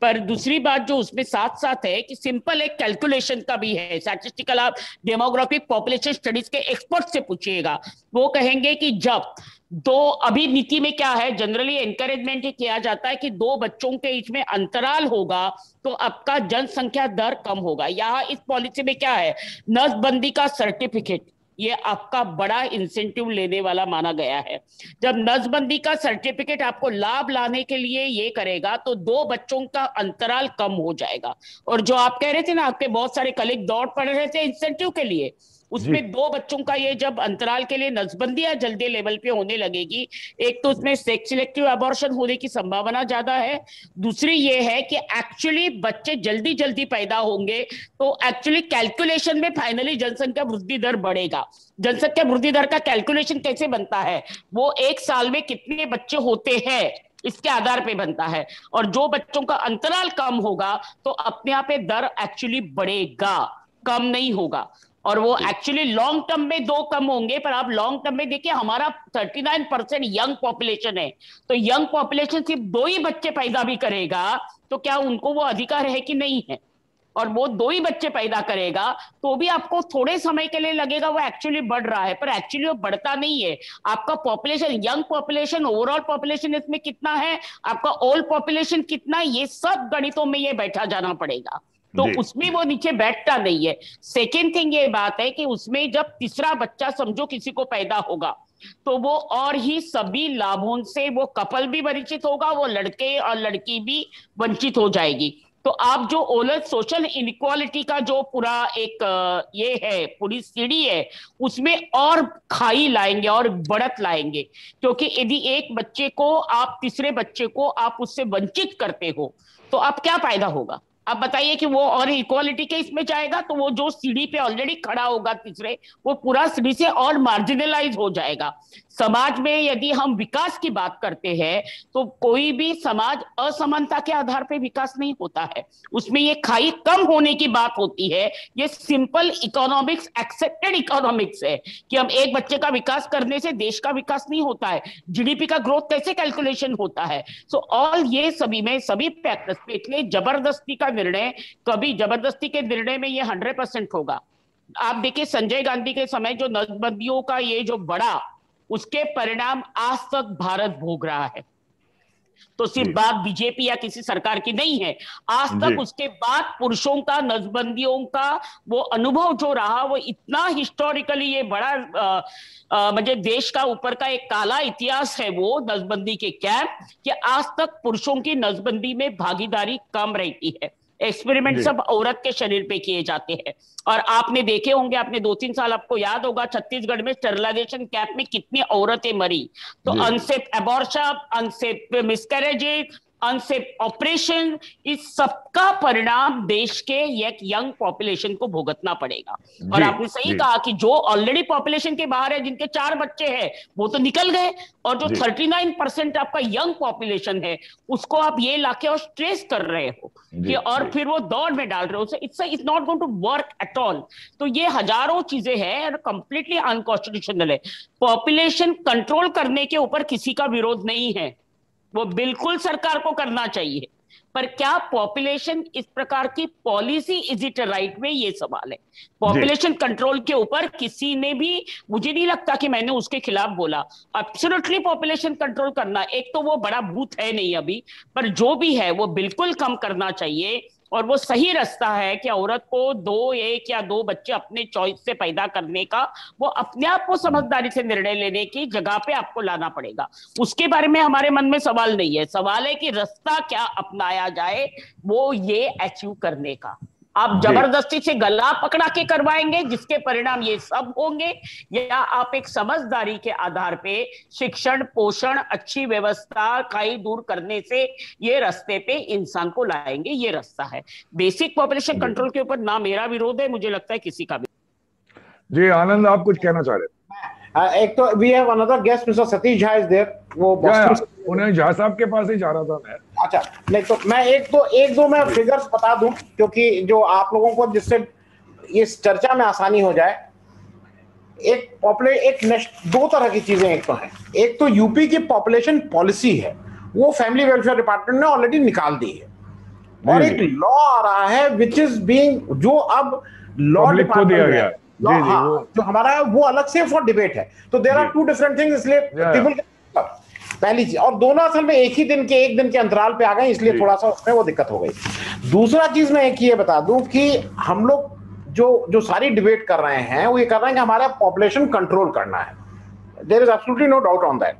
पर दूसरी बात जो उसमें साथ साथ है कि सिंपल एक कैलकुलेशन का भी है, स्टैटिस्टिकल, आप डेमोग्राफिक पॉपुलेशन स्टडीज के एक्सपर्ट से पूछिएगा, वो कहेंगे कि जब अभी नीति में क्या है, जनरली एनकरेजमेंट किया जाता है कि 2 बच्चों के बीच में अंतराल होगा तो आपका जनसंख्या दर कम होगा। यहाँ इस पॉलिसी में क्या है, नसबंदी का सर्टिफिकेट, ये आपका बड़ा इंसेंटिव लेने वाला माना गया है। जब नसबंदी का सर्टिफिकेट आपको लाभ लाने के लिए ये करेगा तो 2 बच्चों का अंतराल कम हो जाएगा। और जो आप कह रहे थे ना, आपके बहुत सारे कलीग दौड़ पड़ रहे थे इंसेंटिव के लिए, उसमें 2 बच्चों का ये जब अंतराल के लिए नसबंदियां जल्दी लेवल पे होने लगेगी, एक तो उसमें सेक्स सिलेक्टिव एबॉर्शन होने की संभावना ज्यादा है, दूसरी ये है कि एक्चुअली बच्चे जल्दी जल्दी पैदा होंगे, तो एक्चुअली कैलकुलेशन में फाइनली जनसंख्या वृद्धि दर बढ़ेगा। जनसंख्या वृद्धि दर का कैलकुलेशन कैसे बनता है, वो 1 साल में कितने बच्चे होते हैं इसके आधार पे बनता है, और जो बच्चों का अंतराल कम होगा तो अपने आप दर एक्चुअली बढ़ेगा, कम नहीं होगा। और वो एक्चुअली लॉन्ग टर्म में 2 कम होंगे, पर आप लॉन्ग टर्म में देखिए, हमारा 39% यंग पॉपुलेशन है, तो यंग पॉपुलेशन सिर्फ 2 ही बच्चे पैदा भी करेगा तो क्या उनको वो अधिकार है कि नहीं है, और वो 2 ही बच्चे पैदा करेगा तो भी आपको थोड़े समय के लिए लगेगा वो एक्चुअली बढ़ रहा है, पर एक्चुअली वो बढ़ता नहीं है। आपका population, young population, overall population इसमें कितना है, आपका ओल्ड पॉपुलेशन कितना है, ये सब गणितों में ये बैठा जाना पड़ेगा, तो उसमें वो नीचे बैठता नहीं है। सेकेंड थिंग ये बात है कि उसमें जब तीसरा बच्चा समझो किसी को पैदा होगा तो वो और ही सभी लाभों से वो कपल भी वंचित होगा, वो लड़के और लड़की भी वंचित हो जाएगी। तो आप जो ओलर सोशल इनइक्वालिटी का जो पूरा एक ये है, पूरी सीढ़ी है, उसमें और खाई लाएंगे और बढ़त लाएंगे, क्योंकि यदि एक बच्चे को आप, तीसरे बच्चे को आप उससे वंचित करते हो तो आप क्या फायदा होगा। अब बताइए कि वो और इक्वालिटी के इसमें जाएगा तो वो जो सीढ़ी पे ऑलरेडी खड़ा होगा तीसरे, वो पूरा सीढ़ी से और मार्जिनलाइज हो जाएगा। समाज में यदि हम विकास की बात करते हैं तो कोई भी समाज असमानता के आधार पे विकास नहीं होता है, उसमें ये खाई कम होने की बात होती है। ये सिंपल इकोनॉमिक्स, एक्सेप्टेड इकोनॉमिक्स है कि हम एक बच्चे का विकास करने से देश का विकास नहीं होता है, जीडीपी का ग्रोथ कैसे कैलकुलेशन होता है। सो ऑल ये सभी में, सभी फैक्टर्स पे, इसलिए जबरदस्ती का निर्णय, कभी जबरदस्ती के निर्णय में ये 100% होगा। आप देखिए संजय गांधी के समय जो नसबंदियों का ये जो बड़ा, उसके परिणाम आज तक भारत भोग रहा है। तो सिर्फ बात बीजेपी या किसी सरकार की नहीं है, आज तक उसके बाद पुरुषों का नसबंदियों का वो अनुभव जो रहा, वो इतना हिस्टोरिकली ये बड़ा मुझे देश का ऊपर का एक काला इतिहास है वो नसबंदी के कैंप, कि आज तक पुरुषों की नसबंदी में भागीदारी कम रहती है। एक्सपेरिमेंट सब औरत के शरीर पे किए जाते हैं, और आपने देखे होंगे, आपने 2-3 साल, आपको याद होगा छत्तीसगढ़ में स्टेरिलाइजेशन कैंप में कितनी औरतें मरी। तो unsafe abortion, unsafe miscarriage, unsafe operation, इस सबका परिणाम देश के एक यंग पॉपुलेशन को भुगतना पड़ेगा। और आपने सही कहा कि जो ऑलरेडी पॉपुलेशन के बाहर है, जिनके 4 बच्चे हैं, वो तो निकल गए, और जो 39% आपका यंग पॉपुलेशन है, उसको आप ये लाके और स्ट्रेस कर रहे हो कि, और फिर वो दौड़ में डाल रहे हो, it's not going to work at all. तो ये हजारों चीजें हैं और कंप्लीटली अनकॉन्स्टिट्यूशनल है। पॉपुलेशन कंट्रोल करने के ऊपर किसी का विरोध नहीं है, वो बिल्कुल सरकार को करना चाहिए, पर क्या पॉपुलेशन इस प्रकार की policy is it right way, ये सवाल है। पॉपुलेशन कंट्रोल के ऊपर किसी ने भी, मुझे नहीं लगता कि मैंने उसके खिलाफ बोला। एब्सोल्युटली पॉपुलेशन कंट्रोल करना, एक तो वो बड़ा भूत है नहीं अभी, पर जो भी है वो बिल्कुल कम करना चाहिए। और वो सही रास्ता है कि औरत को एक या दो बच्चे अपने चॉइस से पैदा करने का, वो अपने आप को समझदारी से निर्णय लेने की जगह पे आपको लाना पड़ेगा। उसके बारे में हमारे मन में सवाल नहीं है, सवाल है कि रास्ता क्या अपनाया जाए वो ये अचीव करने का। आप जबरदस्ती से गला पकड़ा के करवाएंगे जिसके परिणाम ये सब होंगे, या आप एक समझदारी के आधार पे शिक्षण, पोषण, अच्छी व्यवस्था काई दूर करने से ये रास्ते पे इंसान को लाएंगे, ये रास्ता है। बेसिक पॉपुलेशन कंट्रोल के ऊपर ना मेरा विरोध है, मुझे लगता है किसी का भी। जी आनंद, आप कुछ कहना चाह रहे थे? एक तो we have another guest, mister Satish Jha is there, वो बॉस्टन से, उन्हें झा साहब के पास ही जा रहा था मैं। अच्छा, नहीं तो मैं एक दो मैं फिगर्स बता दूं, क्योंकि जो आप लोगों को, जिससे इस चर्चा में आसानी हो जाए। दो तरह की चीजें एक तो हैं, एक तो यूपी की पॉपुलेशन पॉलिसी है, वो फैमिली वेलफेयर डिपार्टमेंट ने ऑलरेडी निकाल दी है, और एक लॉ आ रहा है विच इज बीइंग, जो अब लॉ डिपार्टमेंट दिया गया है, जो हमारा है वो अलग से फॉर डिबेट है। तो there are two different things, इसलिए पीपल, पहली चीज, और दोनों असल में एक दिन के अंतराल पे आ गए, इसलिए थोड़ा सा उसमें वो दिक्कत हो गई। दूसरा चीज मैं एक ये बता दूं कि हम लोग जो सारी डिबेट कर रहे हैं वो ये कर रहे हैं कि हमारा पॉपुलेशन कंट्रोल करना है। There is absolutely no doubt on that.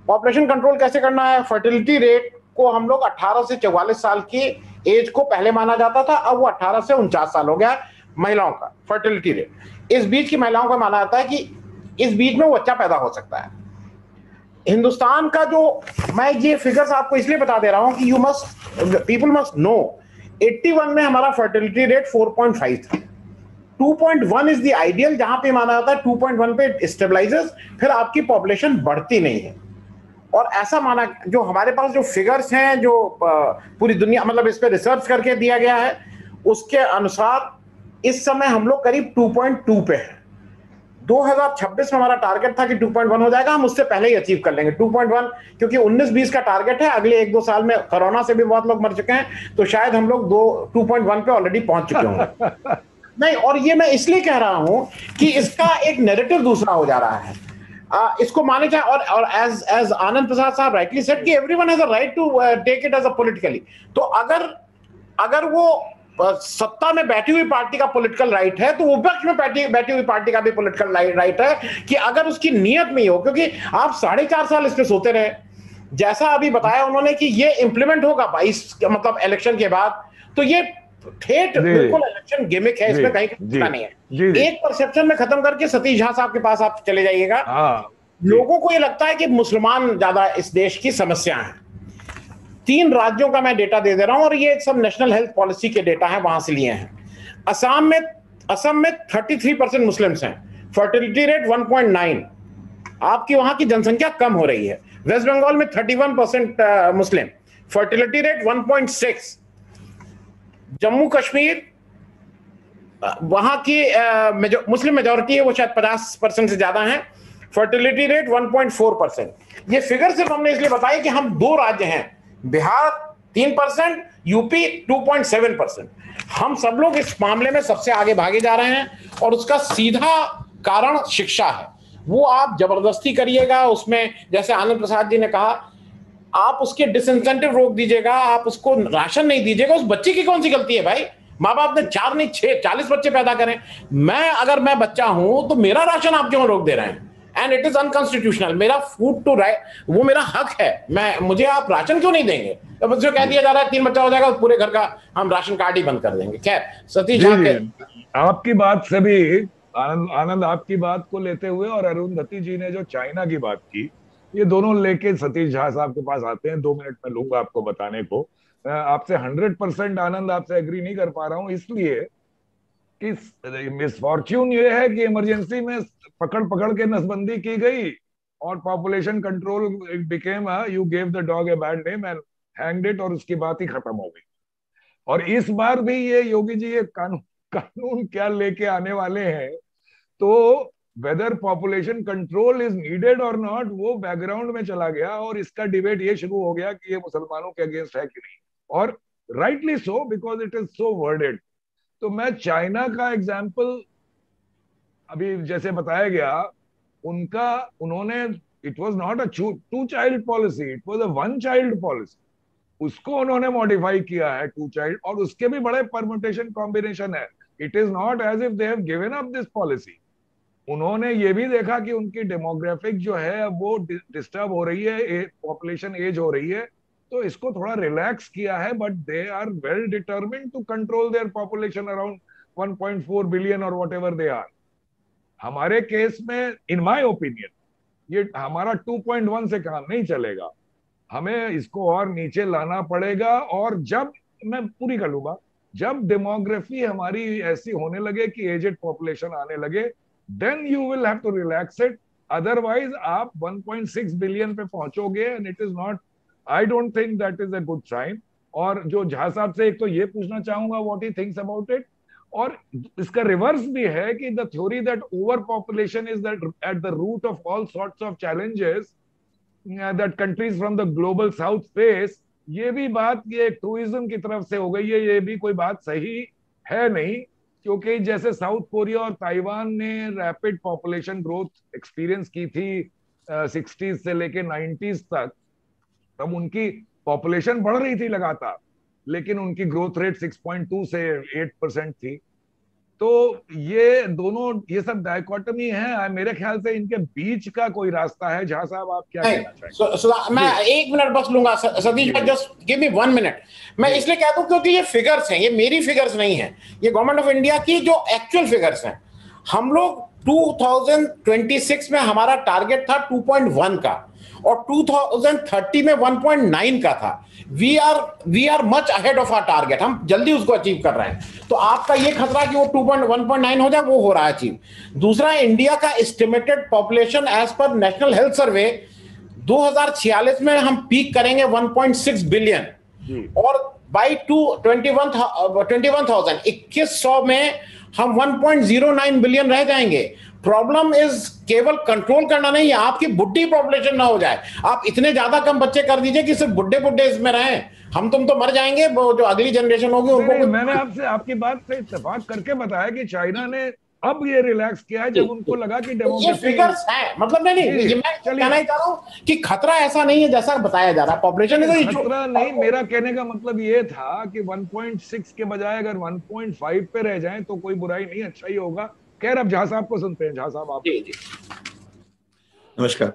Population control कैसे करना है? फर्टिलिटी रेट को हम लोग 18 से 44 साल की एज को पहले माना जाता था, अब वो 18 से 49 साल हो गया महिलाओं का फर्टिलिटी रेट। इस बीच की महिलाओं को माना जाता है कि इस बीच में वो बच्चा पैदा हो सकता है। हिंदुस्तान का जो, मैं ये फिगर्स आपको इसलिए बता दे रहा हूं कि पीपल मस्ट नो, 81 में हमारा फर्टिलिटी रेट 4.5 था। 2.1 इज द आइडियल, जहां पे माना जाता है 2.1 पे स्टेबलाइजर्स, फिर आपकी पॉपुलेशन बढ़ती नहीं है। और ऐसा माना, जो हमारे पास जो फिगर्स हैं, जो पूरी दुनिया, मतलब इस पे रिसर्च करके दिया गया है, उसके अनुसार इस समय हम लोग करीब 2.2 पे हैं। 2026 में हमारा टारगेट था कि 2.1 हो जाएगा, हम उससे पहले ही अचीव कर लेंगे 2.1, क्योंकि 19-20 का टारगेट है। अगले 1-2 साल में कोरोना से भी बहुत लोग मर चुके हैं, तो शायद हम लोग 2.1 पे ऑलरेडी पहुंच चुके होंगे। नहीं, और ये मैं इसलिए कह रहा हूं कि इसका एक नैरेटिव दूसरा हो जा रहा है, इसको माने जाए। और एज आनंद प्रसाद साहब राइटली सेड कि everyone has a right to take it as a politically. तो अगर वो सत्ता में बैठी हुई पार्टी का पॉलिटिकल राइट है, तो विपक्ष में बैठी हुई पार्टी का भी पॉलिटिकल राइट है कि अगर उसकी नियत में ही हो, क्योंकि आप 4.5 साल इस पे सोते रहे, जैसा अभी बताया उन्होंने कि ये इंप्लीमेंट होगा 22 मतलब इलेक्शन के बाद, तो ये ठेठ बिल्कुल इलेक्शन गिमिक है, इसमें कहीं पूछना नहीं है। एक परसेप्शन में खत्म करके सतीश झा साहब के पास आप चले जाइएगा। लोगों को ये लगता है कि मुसलमान ज्यादा इस देश की समस्या है। 3 राज्यों का मैं डेटा दे रहा हूं, और ये सब नेशनल हेल्थ पॉलिसी के डेटा है, वहां से लिए हैं। असम में 33% मुस्लिम्स हैं, फर्टिलिटी रेट 1.9, आपकी वहां की जनसंख्या कम हो रही है। वेस्ट बंगाल में 31% मुस्लिम, फर्टिलिटी रेट 1.6। जम्मू कश्मीर, वहां की मुस्लिम मेजोरिटी है, वो शायद 50% से ज्यादा है, फर्टिलिटी रेट 1.4%। ये फिगर सिर्फ हमने इसलिए बताया कि हम 2 राज्य हैं, बिहार 3%, यूपी 2.7%। हम सब लोग इस मामले में सबसे आगे भागे जा रहे हैं, और उसका सीधा कारण शिक्षा है। वो आप जबरदस्ती करिएगा उसमें, जैसे आनंद प्रसाद जी ने कहा, आप उसके डिसइंसेंटिव रोक दीजिएगा, आप उसको राशन नहीं दीजिएगा, उस बच्चे की कौन सी गलती है भाई? माँ बाप ने 4 नहीं 6 40 बच्चे पैदा करें। अगर मैं बच्चा हूं तो मेरा राशन आप क्यों रोक दे रहे हैं? And it is unconstitutional. मेरा फूड टू राइट, वो मेरा हक है। मुझे आप राशन क्यों नहीं देंगे? तो मुझे कह दिया जा रहा है 3 बच्चा हो जाएगा तो पूरे घर का हम राशन कार्ड ही बंद कर देंगे। खैर, सतीश आपकी बात से भी आनंद आपकी बात को लेते हुए, और अरुंधति जी ने जो चाइना की बात की, ये दोनों लेके सतीश झा साहब के पास आते हैं। 2 मिनट में लूंगा आपको बताने को। आपसे 100% आनंद आपसे एग्री नहीं कर पा रहा हूं, इसलिए कि मिसफॉर्च्यून ये है कि इमरजेंसी में पकड़ के नसबंदी की गई, और population control became you gave the dog a bad name and hanged it, और उसकी बात ही खत्म हो गई। और इस बार भी ये योगी जी ये कानून क्या लेके आने वाले हैं, तो whether population control is needed और नॉट, वो बैकग्राउंड में चला गया, और इसका डिबेट ये शुरू हो गया कि ये मुसलमानों के अगेंस्ट है कि नहीं। और rightly so because it is so worded. तो मैं चाइना का एग्जाम्पल अभी जैसे बताया गया, उन्होंने it was not a 2 child policy, it was a 1 child policy. उसको उन्होंने मॉडिफाई किया है 2 चाइल्ड, और उसके भी बड़े परम्यूटेशन कॉम्बिनेशन है। It is not as if they have given up this policy. उन्होंने ये भी देखा कि उनकी डेमोग्राफिक जो है वो डिस्टर्ब हो रही है, पॉपुलेशन एज हो रही है, तो इसको थोड़ा रिलैक्स किया है। But they are well determined to control their population around 1.4 billion और वट एवर दे आर। हमारे केस में इन माय ओपिनियन ये हमारा 2.1 से काम नहीं चलेगा, हमें इसको और नीचे लाना पड़ेगा। और जब मैं पूरी कर लूंगा, जब डेमोग्राफी हमारी ऐसी होने लगे कि एजेड पॉपुलेशन आने लगे, then you will have to relax it. Otherwise आप 1.6 बिलियन पे पहुंचोगे and it is not, I don't think that is a good sign. और जो झा साहब से एक तो ये पूछना चाहूंगा what he thinks about it, और इसका रिवर्स भी है कि the theory that over population is that at the root of all sorts of challenges that countries from the global south face, ये भी बात ये टूरिज्म की तरफ से हो गई है। ये भी कोई बात सही है नहीं, क्योंकि जैसे साउथ कोरिया और ताइवान ने रैपिड पॉपुलेशन ग्रोथ एक्सपीरियंस की थी 60s से लेके 90s तक, तब उनकी पॉपुलेशन बढ़ रही थी लगातार, लेकिन उनकी ग्रोथ रेट 6.2 से 8% थी। तो ये दोनों, ये सब डायकोटमी है। मेरे ख्याल से इनके बीच का कोई रास्ता है। झा साहब आप क्या कहना चाहेंगे? मैं 1 मिनट बस लूंगा सतीश भाई, जस्ट गिव मी 1 मिनट। मैं इसलिए कहता हूं क्योंकि ये फिगर्स हैं, ये मेरी फिगर्स नहीं है, ये गवर्नमेंट ऑफ इंडिया की जो एक्चुअल फिगर्स हैं। हम लोग 2026 में हमारा टारगेट था 2.1 का, और 2030 में 1.9 का था। We are much ahead of our target, हम जल्दी उसको अचीव कर रहे हैं। तो आपका ये खतरा कि वो 1.9 हो जाए, वो हो रहा है अचीव। दूसरा, इंडिया का estimated population as per national health survey 2046 में हम पीक करेंगे 1.6 बिलियन, और बाई 21,000 में हम 1.09 बिलियन रह जाएंगे। प्रॉब्लम इज केवल कंट्रोल करना नहीं है, आपकी बुढ़ी पॉपुलेशन ना हो जाए। आप इतने ज्यादा कम बच्चे कर दीजिए कि सिर्फ बुढ़े इसमें रहें, हम तुम तो मर जाएंगे, वो जो अगली जनरेशन होगी उनको। मैंने आपसे आपकी बात से इत्तेफाक करके बताया कि चाइना ने अब ये रिलैक्स किया है जब उनको लगा कि ये फिगर्स हैं, मतलब नहीं ये मैं कहना ही चाह रहा हूं कि खतरा ऐसा नहीं है जैसा बताया जा रहा है। पॉपुलेशन खतरा नहीं, मेरा कहने का मतलब ये था कि 1.6 के बजाय अगर 1.5 पे रह जाएं तो कोई बुराई नहीं, अच्छा ही होगा। खैर, अब झा साहब को सुनते हैं। झा साहब आप। जी। नमस्कार।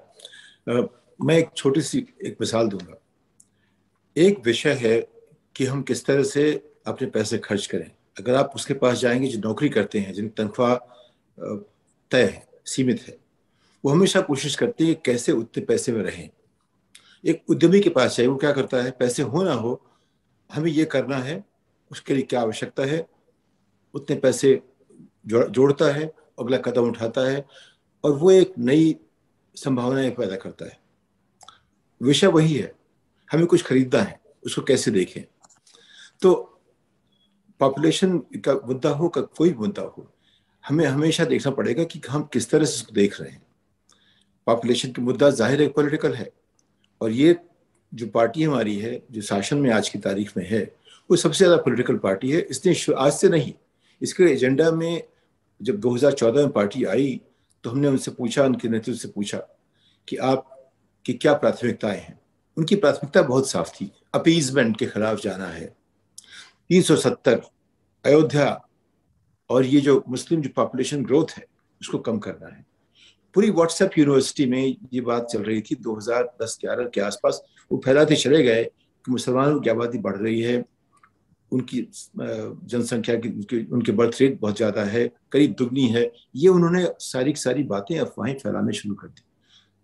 मैं एक छोटी सी एक मिसाल दूंगा। एक विषय है कि हम किस तरह से अपने पैसे खर्च करें। अगर आप उसके पास जाएंगे जो नौकरी करते हैं, जिनकी तनख्वाह तय है, सीमित है, वो हमेशा कोशिश करते हैं कैसे उतने पैसे में रहें। एक उद्यमी के पास चाहिए, वो क्या करता है, पैसे हो ना हो, हमें ये करना है, उसके लिए क्या आवश्यकता है, उतने पैसे जोड़ता है, अगला कदम उठाता है, और वो एक नई संभावनाएं पैदा करता है। विषय वही है, हमें कुछ खरीदना है, उसको कैसे देखें। तो पॉपुलेशन का मुद्दा हो, का कोई मुद्दा हो, हमें हमेशा देखना पड़ेगा कि हम किस तरह से उसको देख रहे हैं। पॉपुलेशन का मुद्दा जाहिर है पॉलिटिकल है, और ये जो पार्टी हमारी है, जो शासन में आज की तारीख में है, वो सबसे ज़्यादा पॉलिटिकल पार्टी है। इसने आज से नहीं, इसके एजेंडा में जब 2014 में पार्टी आई तो हमने उनसे पूछा, उनके नेतृत्व से पूछा कि आपकी क्या प्राथमिकताएं हैं। उनकी प्राथमिकता बहुत साफ थी, अपीजमेंट के खिलाफ जाना है, 370, अयोध्या, और ये जो मुस्लिम जो पॉपुलेशन ग्रोथ है उसको कम करना है। पूरी व्हाट्सएप यूनिवर्सिटी में ये बात चल रही थी 2010-11 के आसपास। वो फैलाते चले गए कि मुसलमानों की आबादी बढ़ रही है, उनकी जनसंख्या की उनके बर्थ रेट बहुत ज़्यादा है, करीब दुगनी है। ये उन्होंने सारी बातें, अफवाहें फैलाने शुरू कर दी।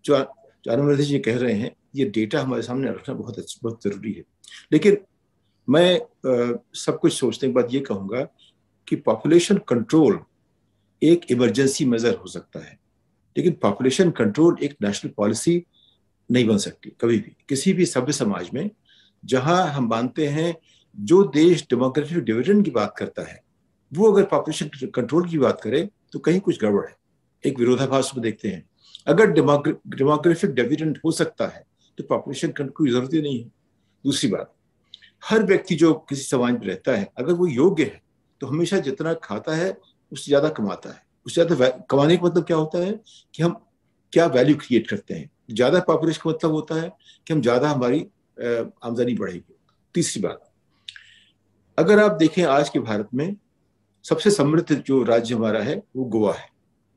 जो आनंद जी कह रहे हैं, ये डेटा हमारे सामने रखना बहुत ज़रूरी है। लेकिन मैं सब कुछ सोचने के बाद ये कहूँगा कि पॉपुलेशन कंट्रोल एक इमरजेंसी मेजर हो सकता है, लेकिन पॉपुलेशन कंट्रोल एक नेशनल पॉलिसी नहीं बन सकती कभी भी, किसी भी सभ्य समाज में। जहां हम मानते हैं जो देश डेमोग्राफिक डिविडेंड की बात करता है, वो अगर पॉपुलेशन कंट्रोल की बात करे तो कहीं कुछ गड़बड़ है। एक विरोधाभास में देखते हैं। अगर डेमोग्राफिक डिविडेंड हो सकता है तो पॉपुलेशन कंट्रोल की जरूरत ही नहीं है। दूसरी बात, हर व्यक्ति जो किसी समाज में रहता है, अगर वो योग्य है तो हमेशा जितना खाता है उससे ज्यादा कमाता है। उससे ज्यादा कमाने का मतलब क्या होता है कि हम क्या वैल्यू क्रिएट करते हैं। ज्यादा पॉपुलेशन का मतलब होता है कि हम ज्यादा हमारी आमदनी बढ़ेगी। तीसरी बात, अगर आप देखें आज के भारत में सबसे समृद्ध जो राज्य हमारा है वो गोवा है।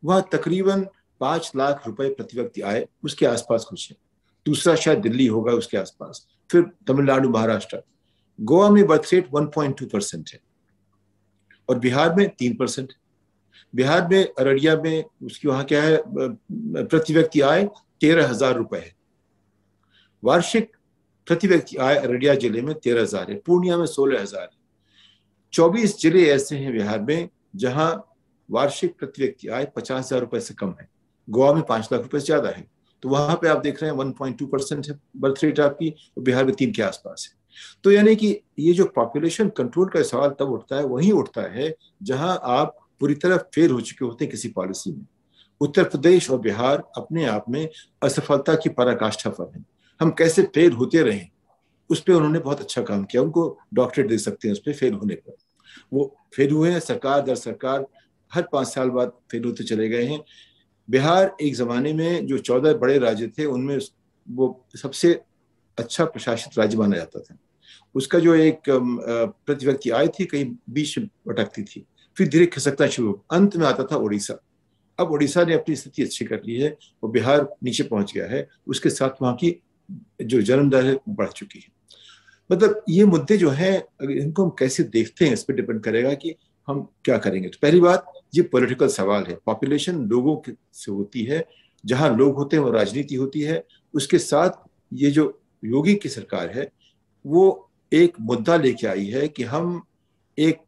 वहाँ तकरीबन 5 लाख रुपए प्रति व्यक्ति आय, उसके आसपास कुछ है। दूसरा शायद दिल्ली होगा उसके आसपास, फिर तमिलनाडु, महाराष्ट्र। गोवा में बर्थ रेट 1.2% है और बिहार में 3%। बिहार में अररिया में उसकी वहाँ क्या है, प्रति व्यक्ति आय 13,000 रुपए है। वार्षिक प्रति व्यक्ति आय अररिया जिले में 13,000 है, पूर्णिया में 16,000 है। 24 जिले ऐसे हैं बिहार में जहां वार्षिक प्रति व्यक्ति आय 50,000 रुपए से कम है। गोवा में 5 लाख रुपए से ज्यादा है। तो वहां पे आप देख रहे हैं 1.2% है बर्थ रेट आपकी, और बिहार में 3 के आसपास है। तो यानी कि ये जो पॉपुलेशन कंट्रोल का सवाल तब उठता है, वही उठता है जहां आप पूरी तरह फेल हो चुके होते हैं किसी पॉलिसी में। उत्तर प्रदेश और बिहार अपने आप में असफलता की पराकाष्ठा पर है। हम कैसे फेल होते रहे उस पर उन्होंने बहुत अच्छा काम किया, उनको डॉक्टरेट दे सकते हैं उस पर फेल होने पर। वो फेल हुए हैं, सरकार दर सरकार हर 5 साल बाद फेल होते चले गए हैं। बिहार एक जमाने में जो 14 बड़े राज्य थे उनमें वो सबसे अच्छा प्रशासित राज्य माना जाता था। उसका जो एक प्रति व्यक्ति आय थी कहीं बीच में भटकती थी, फिर धीरे खिसकना शुरू, अंत में आता था उड़ीसा। अब उड़ीसा ने अपनी स्थिति अच्छी कर ली है और बिहार नीचे पहुंच गया है, उसके साथ वहां की जो जन्म दर है बढ़ चुकी है। मतलब ये मुद्दे जो है इनको हम कैसे देखते हैं इस पर डिपेंड करेगा कि हम क्या करेंगे। तो पहली बात, ये पॉलिटिकल सवाल है। पॉपुलेशन लोगों से होती है, जहां लोग होते हैं वो राजनीति होती है। उसके साथ ये जो योगी की सरकार है वो एक मुद्दा लेके आई है कि हम एक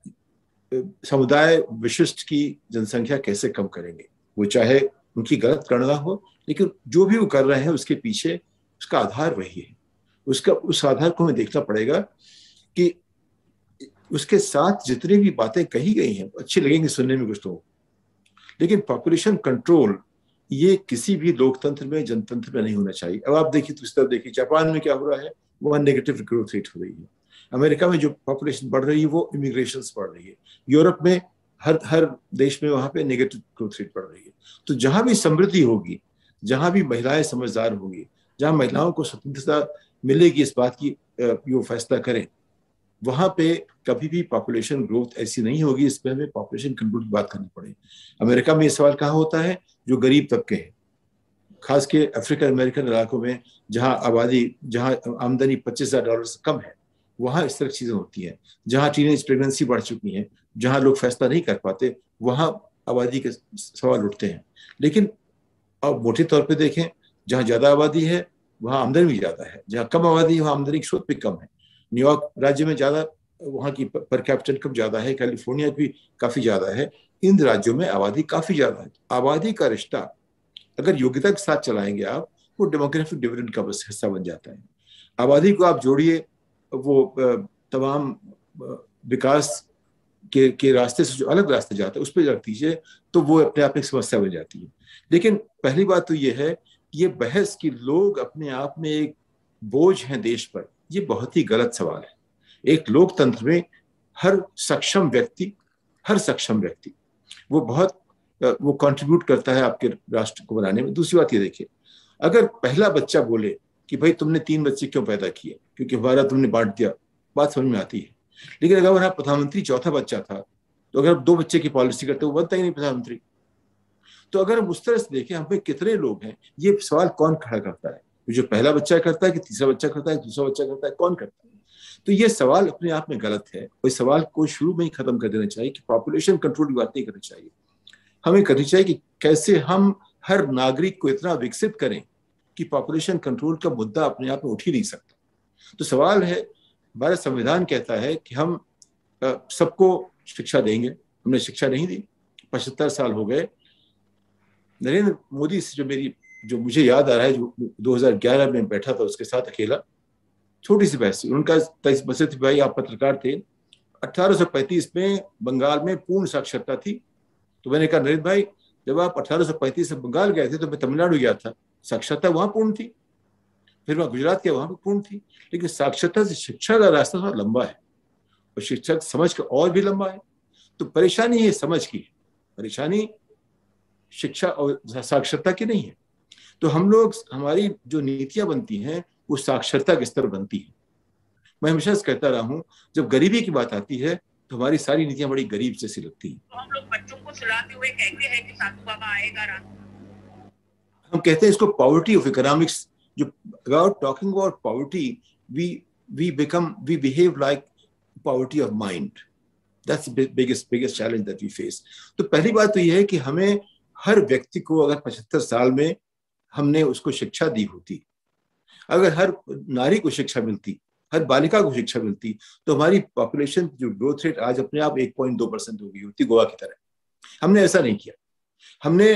समुदाय विशिष्ट की जनसंख्या कैसे कम करेंगे। वो चाहे उनकी गलत गणना हो, लेकिन जो भी वो कर रहे हैं उसके पीछे उसका आधार वही है। उस आधार को हमें देखना पड़ेगा कि उसके साथ जितनी भी बातें कही गई हैं अच्छी लगेंगी सुनने में कुछ तो, लेकिन पॉपुलेशन कंट्रोल ये किसी भी लोकतंत्र में, जनतंत्र में नहीं होना चाहिए। अब आप देखिए दूसरी तरफ देखिए जापान में क्या हो रहा है, वहाँ नेगेटिव ग्रोथ रेट हो रही है। अमेरिका में जो पॉपुलेशन बढ़ रही है वो इमिग्रेशन बढ़ रही है। यूरोप में हर देश में वहाँ पे नेगेटिव ग्रोथ रेट बढ़ रही है। तो जहाँ भी समृद्धि होगी, जहाँ भी महिलाएं समझदार होंगी, जहाँ महिलाओं को स्वतंत्रता मिलेगी इस बात की वो फैसला करें, वहां पे कभी भी पॉपुलेशन ग्रोथ ऐसी नहीं होगी। इस पे हमें पॉपुलेशन कंट्रोल की बात करनी पड़ेगी। अमेरिका में ये सवाल कहाँ होता है, जो गरीब तबके हैं, खास के अफ्रीकन अमेरिकन इलाकों में जहाँ आमदनी $25,000 से कम है, वहाँ इस तरह चीजें होती हैं। जहाँ टीनेज प्रेगनेंसी बढ़ चुकी है, जहाँ लोग फैसला नहीं कर पाते, वहाँ आबादी के सवाल उठते हैं। लेकिन अब मोटे तौर पर देखें, जहाँ ज्यादा आबादी है वहाँ आमदनी भी ज्यादा है, जहाँ कम आबादी है वहाँ आमदनी की स्रोत भी कम है। न्यूयॉर्क राज्य में ज्यादा, वहाँ की पर कैपिटा इनकम ज्यादा है, कैलिफोर्निया भी काफी ज्यादा है। इन राज्यों में आबादी काफी ज्यादा है। आबादी का रिश्ता अगर योग्यता के साथ चलाएंगे आप, वो डेमोग्राफिक डिविडेंड का बस हिस्सा बन जाता है। आबादी को आप जोड़िए, वो तमाम विकास के रास्ते से जो अलग रास्ते जाते हैं उस पर रख दीजिए, तो वो अपने आप एक समस्या बन जाती है। लेकिन पहली बात तो ये है, ये बहस कि लोग अपने आप में एक बोझ हैं देश पर, ये बहुत ही गलत सवाल है। एक लोकतंत्र में हर सक्षम व्यक्ति वो कंट्रीब्यूट करता है आपके राष्ट्र को बनाने में। दूसरी बात ये देखिए, अगर पहला बच्चा बोले कि भाई तुमने 3 बच्चे क्यों पैदा किए, क्योंकि हमारा तुमने बांट दिया, बात समझ में आती है। लेकिन अगर हमारा प्रधानमंत्री चौथा बच्चा था, तो अगर 2 बच्चे की पॉलिसी करते वो बनता ही नहीं प्रधानमंत्री। तो अगर हम उस तरह से देखें, हम पे कितने लोग हैं, ये सवाल कौन खड़ा करता है? जो पहला बच्चा करता है कि तीसरा बच्चा करता है, दूसरा बच्चा करता है, कौन करता है? तो ये सवाल अपने आप में गलत है। इस सवाल को शुरू में ही खत्म कर देना चाहिए कि पॉपुलेशन कंट्रोल की बात नहीं करनी चाहिए। हमें करनी चाहिए कि कैसे हम हर नागरिक को इतना विकसित करें कि पॉपुलेशन कंट्रोल का मुद्दा अपने आप में उठ ही नहीं सकता। तो सवाल है, हमारा संविधान कहता है कि हम सबको शिक्षा देंगे। हमने शिक्षा नहीं दी, 75 साल हो गए। नरेंद्र मोदी से जो मुझे याद आ रहा है, जो 2011 में बैठा था उसके साथ अकेला, छोटी सी बहस, उनका बसे थे, भाई आप पत्रकार थे, 1835 में बंगाल में पूर्ण साक्षरता थी। तो मैंने कहा नरेंद्र भाई, जब आप 1835 से बंगाल गए थे तो मैं तमिलनाडु गया था, साक्षरता वहां पूर्ण थी। फिर वहाँ गुजरात के वहाँ भी पूर्ण थी, लेकिन साक्षरता से शिक्षा का रास्ता थोड़ा लंबा है और शिक्षा समझ का और भी लंबा है। तो परेशानी है समझ की, परेशानी शिक्षा और साक्षरता की नहीं है। तो हम लोग, हमारी जो नीतियां बनती हैं वो साक्षरता के स्तर बनती है। मैं हमेशा कहता रहा हूं, जब गरीबी की बात आती है तो हमारी सारी नीतियां बड़ी गरीब जैसी लगती हैं। तो हम लोग बच्चों को सुलाते हुए कहते हैं कि साधु बाबा आएगा रात, हम कहते हैं इसको पॉवर्टी ऑफ इकोनॉमिक्स। जो about talking about poverty, we behave like poverty of mind. That's the biggest challenge that we face. तो पहली बात तो यह है कि हमें हर व्यक्ति को अगर 75 साल में हमने उसको शिक्षा दी होती, अगर हर नारी को शिक्षा मिलती, हर बालिका को शिक्षा मिलती, तो हमारी पॉपुलेशन जो ग्रोथ रेट आज अपने आप 1.2% हो गई होती गोवा की तरह। हमने ऐसा नहीं किया। हमने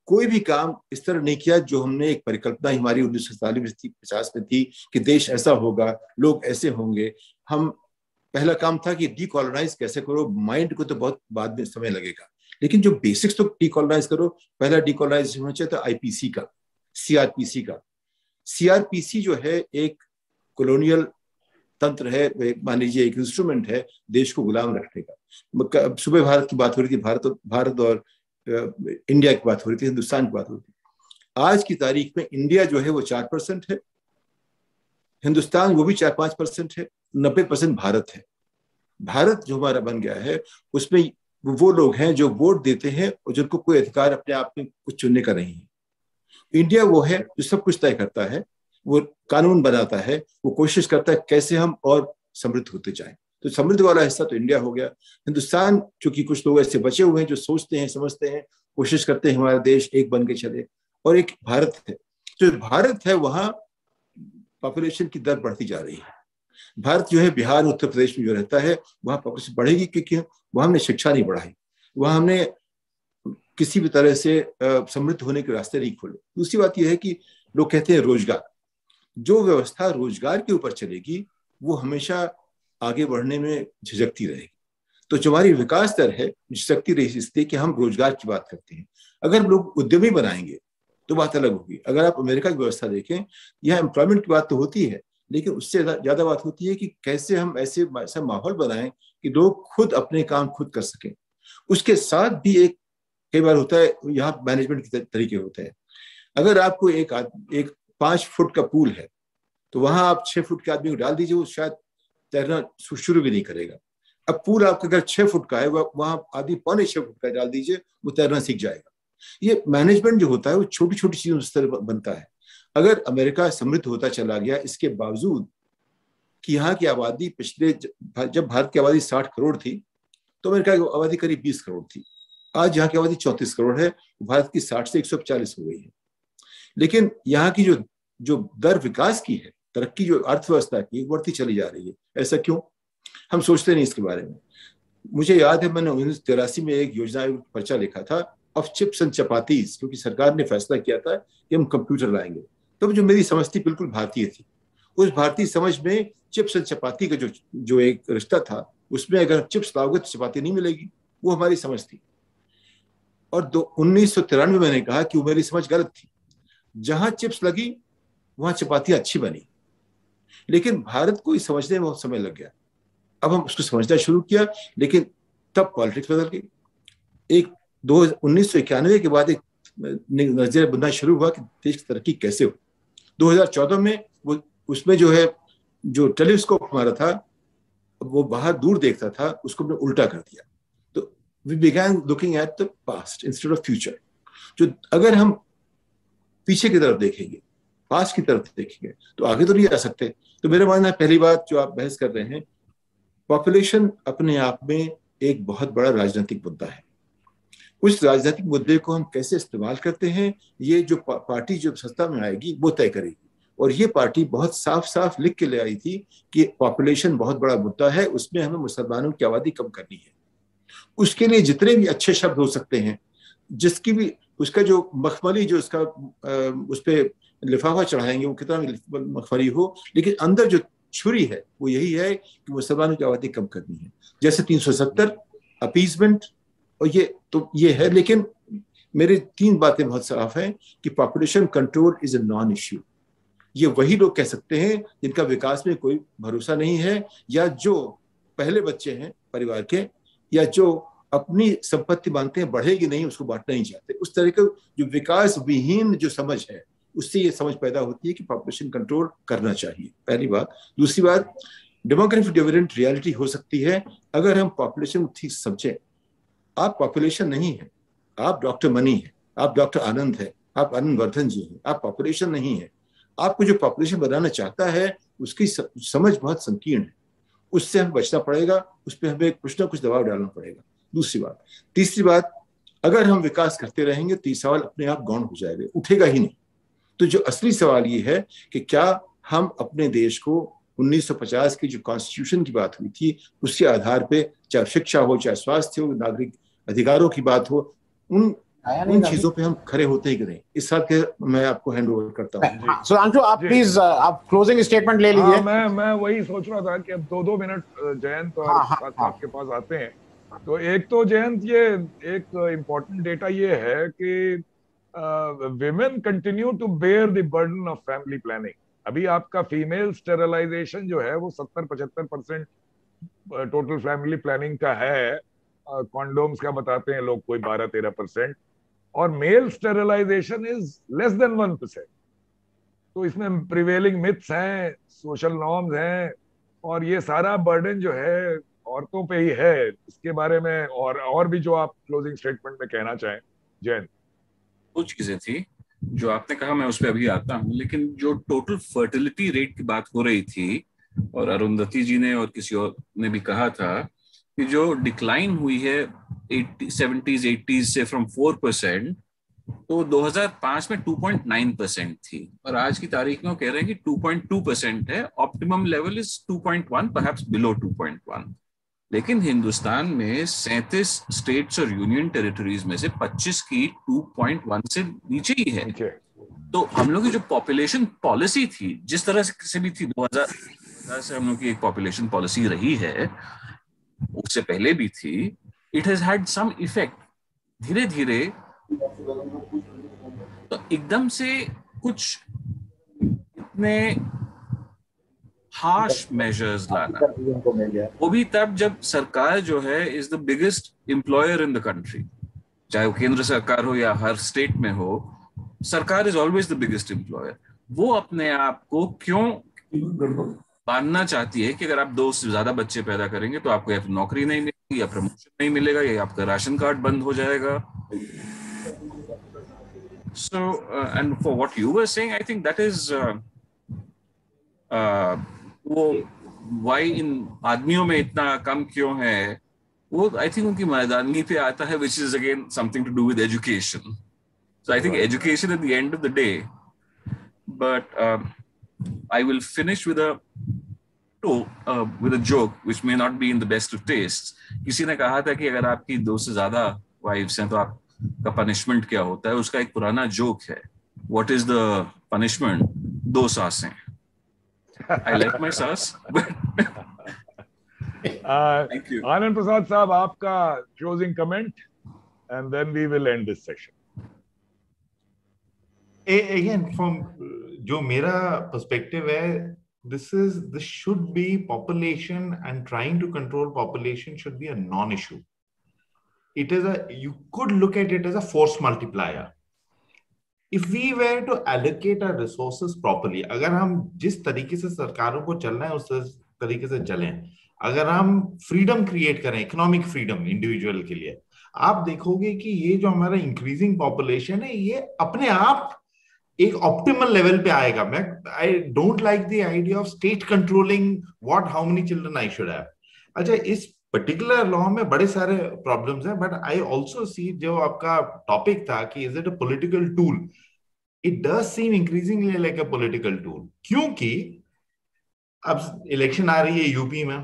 कोई भी काम इस तरह नहीं किया जो हमने एक परिकल्पना हमारी 1940-50 में थी कि देश ऐसा होगा, लोग ऐसे होंगे। हम पहला काम था कि डीकॉलोनाइज कैसे करो, माइंड को तो बहुत बाद में समय लगेगा, लेकिन जो बेसिक्स तो डीकॉलोनाइज करो। पहला डीकॉलोनाइजेशन होना चाहिए था आईपीसी का, सीआरपीसी का। सीआरपीसी जो है एक कॉलोनियल तंत्र है, मान लीजिए एक इंस्ट्रूमेंट है देश को गुलाम रखने का। सुबह भारत की बात हो रही थी, भारत और इंडिया की बात हो रही थी, हिंदुस्तान की बात हो रही थी। आज की तारीख में इंडिया जो है वो 4% है, हिंदुस्तान वो भी 4-5% है, 90% भारत है। भारत जो हमारा बन गया है उसमें वो लोग हैं जो वोट देते हैं और जिनको कोई अधिकार अपने आप में कुछ चुनने का नहीं है। इंडिया वो है जो सब कुछ तय करता है, वो कानून बनाता है, वो कोशिश करता है कैसे हम और समृद्ध होते जाएं। तो समृद्ध वाला हिस्सा तो इंडिया हो गया। हिंदुस्तान, चूंकि कुछ लोग ऐसे बचे हुए हैं जो सोचते हैं, समझते हैं, कोशिश करते हैं हमारा देश एक बन के चले, और एक भारत है। तो भारत है, वहां पॉपुलेशन की दर बढ़ती जा रही है। भारत जो है बिहार, उत्तर प्रदेश में जो रहता है वहां पॉपुलेशन बढ़ेगी क्योंकि वहां हमने शिक्षा नहीं बढ़ाई, वहां हमने किसी भी तरह से समृद्ध होने के रास्ते नहीं खोले। दूसरी बात यह है कि लोग कहते हैं रोजगार, जो व्यवस्था रोजगार के ऊपर चलेगी वो हमेशा आगे बढ़ने में झिझकती रहेगी। तो जो हमारी विकास दर है झिझकती रही इसलिए कि हम रोजगार की बात करते हैं। अगर लोग उद्यमी बनाएंगे तो बात अलग होगी। अगर आप अमेरिका की व्यवस्था देखें, यहाँ एम्प्लॉयमेंट की बात तो होती है, लेकिन उससे ज्यादा बात होती है कि कैसे हम ऐसा माहौल बनाएं कि लोग खुद अपने काम खुद कर सकें। उसके साथ भी एक कई बार होता है यहाँ मैनेजमेंट के तरीके होते हैं। अगर आपको एक 5 फुट का पूल है तो वहां आप 6 फुट के आदमी को डाल दीजिए, वो शायद तैरना शुरू भी नहीं करेगा। अब पूल आपका अगर 6 फुट का है, वहां आदमी 5.25 फुट का डाल दीजिए, वो तैरना सीख जाएगा। ये मैनेजमेंट जो होता है वो छोटी छोटी चीजों से बनता है। अगर अमेरिका समृद्ध होता चला गया इसके बावजूद कि यहाँ की आबादी जब भारत की आबादी 60 करोड़ थी तो अमेरिका की आबादी करीब 20 करोड़ थी। आज यहाँ की आबादी 34 करोड़ है, भारत की 60 से 140 हो गई है। लेकिन यहाँ की जो दर विकास की है, तरक्की जो अर्थव्यवस्था की बढ़ती चली जा रही है। ऐसा क्यों? हम सोचते नहीं इसके बारे में। मुझे याद है मैंने 1983 में एक योजना पर्चा लिखा था ऑफ चिप्स एंड चपातीज, क्योंकि सरकार ने फैसला किया था कि हम कंप्यूटर लाएंगे। तब जो मेरी समझ थी बिल्कुल भारतीय थी। उस भारतीय समझ में चिप्स एंड चपाती का जो एक रिश्ता था, उसमें अगर चिप्स लाओगे तो चपाती नहीं मिलेगी, वो हमारी समझ थी। और 1993 में मैंने कहा कि वो मेरी समझ गलत थी। जहां चिप्स लगी वहां चपाती अच्छी बनी। लेकिन भारत को इस समझने में बहुत समय लग गया। अब हम उसको समझना शुरू किया, लेकिन तब पॉलिटिक्स बदल गई। 1991 के बाद एक नजरिया बनना शुरू हुआ कि देश की तरक्की कैसे हो। 2014 में वो उसमें जो टेलीस्कोप हमारा था वो बाहर दूर देखता था, उसको हमने उल्टा कर दिया। तो we began looking at the past instead of future. जो अगर हम पीछे की तरफ देखेंगे, पास्ट की तरफ देखेंगे तो आगे तो नहीं जा सकते। तो मेरा मानना है, पहली बात जो आप बहस कर रहे हैं, पॉपुलेशन अपने आप में एक बहुत बड़ा राजनीतिक मुद्दा है। उस राजनीतिक मुद्दे को हम कैसे इस्तेमाल करते हैं, ये जो पार्टी जो सत्ता में आएगी वो तय करेगी। और ये पार्टी बहुत साफ साफ लिख के ले आई थी कि पॉपुलेशन बहुत बड़ा मुद्दा है, उसमें हमें मुसलमानों की आबादी कम करनी है। उसके लिए जितने भी अच्छे शब्द हो सकते हैं, जिसकी भी उसका जो मखमली जो उसका उस पर लिफाफा चढ़ाएंगे वो कितना भी मखमली हो, लेकिन अंदर जो छुरी है वो यही है कि मुसलमानों की आबादी कम करनी है। जैसे 370, अपीजमेंट, और ये है। लेकिन मेरे 3 बातें बहुत साफ हैं कि population control is a non issue. ये वही लोग कह सकते हैं जिनका विकास में कोई भरोसा नहीं है, या जो पहले बच्चे हैं परिवार के, या जो अपनी संपत्ति मानते हैं बढ़ेगी नहीं, उसको बांटना नहीं चाहते। उस तरह का जो विकास विहीन जो समझ है, उससे ये समझ पैदा होती है कि पॉपुलेशन कंट्रोल करना चाहिए, पहली बात। दूसरी बात, डेमोग्राफिक डिविडेंड रियलिटी हो सकती है अगर हम पॉपुलेशन को ठीक समझें। आप पॉपुलेशन नहीं है, आप डॉक्टर मनी है, आप डॉक्टर आनंद है, आप आनंद वर्धन जी हैं, आप पॉपुलेशन नहीं है। आपको जो पॉपुलेशन बनाना चाहता है उसकी समझ बहुत संकीर्ण है, उससे हमें बचना पड़ेगा, उस पर हमें कुछ ना कुछ दबाव डालना पड़ेगा। दूसरी बात। तीसरी बात, अगर हम विकास करते रहेंगे तो ये सवाल अपने आप गौण हो जाएगा, उठेगा ही नहीं। तो जो असली सवाल ये है कि क्या हम अपने देश को 1950 की जो कॉन्स्टिट्यूशन की बात हुई थी उसके आधार पे, चाहे शिक्षा हो, चाहे स्वास्थ्य हो, नागरिक अधिकारों की बात हो, उन चीजों पे हम खड़े होते ही कि नहीं। इस साथ के मैं आपको हैंड ओवर करता हूँ। सुधांशु, आप प्लीज आप क्लोजिंग स्टेटमेंट ले लीजिए। मैं वही सोच रहा था कि अब 2-2 मिनट जयंत और आपके पास आते हैं। तो एक तो जयंत, ये एक इम्पोर्टेंट डेटा ये है कि women continue to bear the burden of family planning। अभी आपका फीमेल स्टेरिलाइजेशन जो है वो 70-75% टोटल फैमिली प्लानिंग का है। कॉन्डोम्स का बताते हैं लोग कोई 12-13%, और male sterilisation is less than 1%। तो इसमें प्रिवेलिंग मिथ्स हैं, सोशल नॉर्म्स हैं, और ये सारा बर्डन जो है औरतों पे ही है। इसके बारे में और भी जो आप क्लोजिंग स्टेटमेंट में कहना चाहें जैन। कुछ चीजें थी जो आपने कहा, मैं उस पर अभी आता हूँ, लेकिन जो टोटल फर्टिलिटी रेट की बात हो रही थी, और अरुंधति जी ने और किसी और ने भी कहा था कि जो डिक्लाइन हुई है 70s 80s से फ्रॉम 4%, तो 2005 में 2.9% थी, और आज की तारीख में वो कह रहे हैं कि 2.2% है। Optimum level is 2.1, perhaps below 2.1। लेकिन हिंदुस्तान में 37 स्टेट्स और यूनियन टेरिटरीज में से 25 की 2.1 से नीचे ही है। तो हम लोग की जो पॉपुलेशन पॉलिसी थी, जिस तरह से भी थी, 2000 से हम लोग की एक पॉपुलेशन पॉलिसी रही है, उससे पहले भी थी, it has had some effect. धीरे धीरे तो एकदम से कुछ इतने हार्श मेजर्स लाना, वो भी तब जब सरकार जो है is the biggest employer in the country, चाहे वो केंद्र सरकार हो या हर स्टेट में हो, सरकार is always the biggest employer. वो अपने आप को क्यों बांधना चाहती है कि अगर आप 2 से ज्यादा बच्चे पैदा करेंगे तो आपको या तो नौकरी नहीं मिलेगी, या प्रमोशन नहीं मिलेगा, या आपका राशन कार्ड बंद हो जाएगा। So and for what you were saying, I think that is वो why इन आदमियों में इतना कम क्यों है, वो I think उनकी मर्दानगी पे आता है, which is again something to do with education. So I think education at the end of the day. But I will finish with a joke which may not be in the best of tastes. किसी ने कहा था कि अगर आपकी 2 से ज्यादा wives हैं तो आपका पनिशमेंट क्या होता है। उसका एक पुराना जोक है, What is the punishment? 2 सांसें। I like my sass, but thank you. आनंद प्रसाद साहब, आपका closing comment, and then we will end this session. Again, from जो मेरा perspective है, this should be population, and trying to control population should be a non-issue. You could look at it as a force multiplier. If we were to allocate our resources properly, अगर हम जिस तरीके से सरकारों को चलना है उस तरीके से चलें, अगर हम फ्रीडम क्रिएट करें, इकोनॉमिक फ्रीडम इंडिविजुअल के लिए, आप देखोगे कि ये जो हमारा इंक्रीजिंग पॉपुलेशन है ये अपने आप एक ऑप्टिमल लेवल पे आएगा। I don't like the idea of state controlling how many children I should have. अच्छा, इस पर्टिकुलर लॉ में बड़े सारे प्रॉब्लम्स हैं, बट आई ऑल्सो सी, जो आपका टॉपिक था कि is it a political tool, it does seem increasingly like a political tool, क्योंकि अब इलेक्शन आ रही है यूपी में।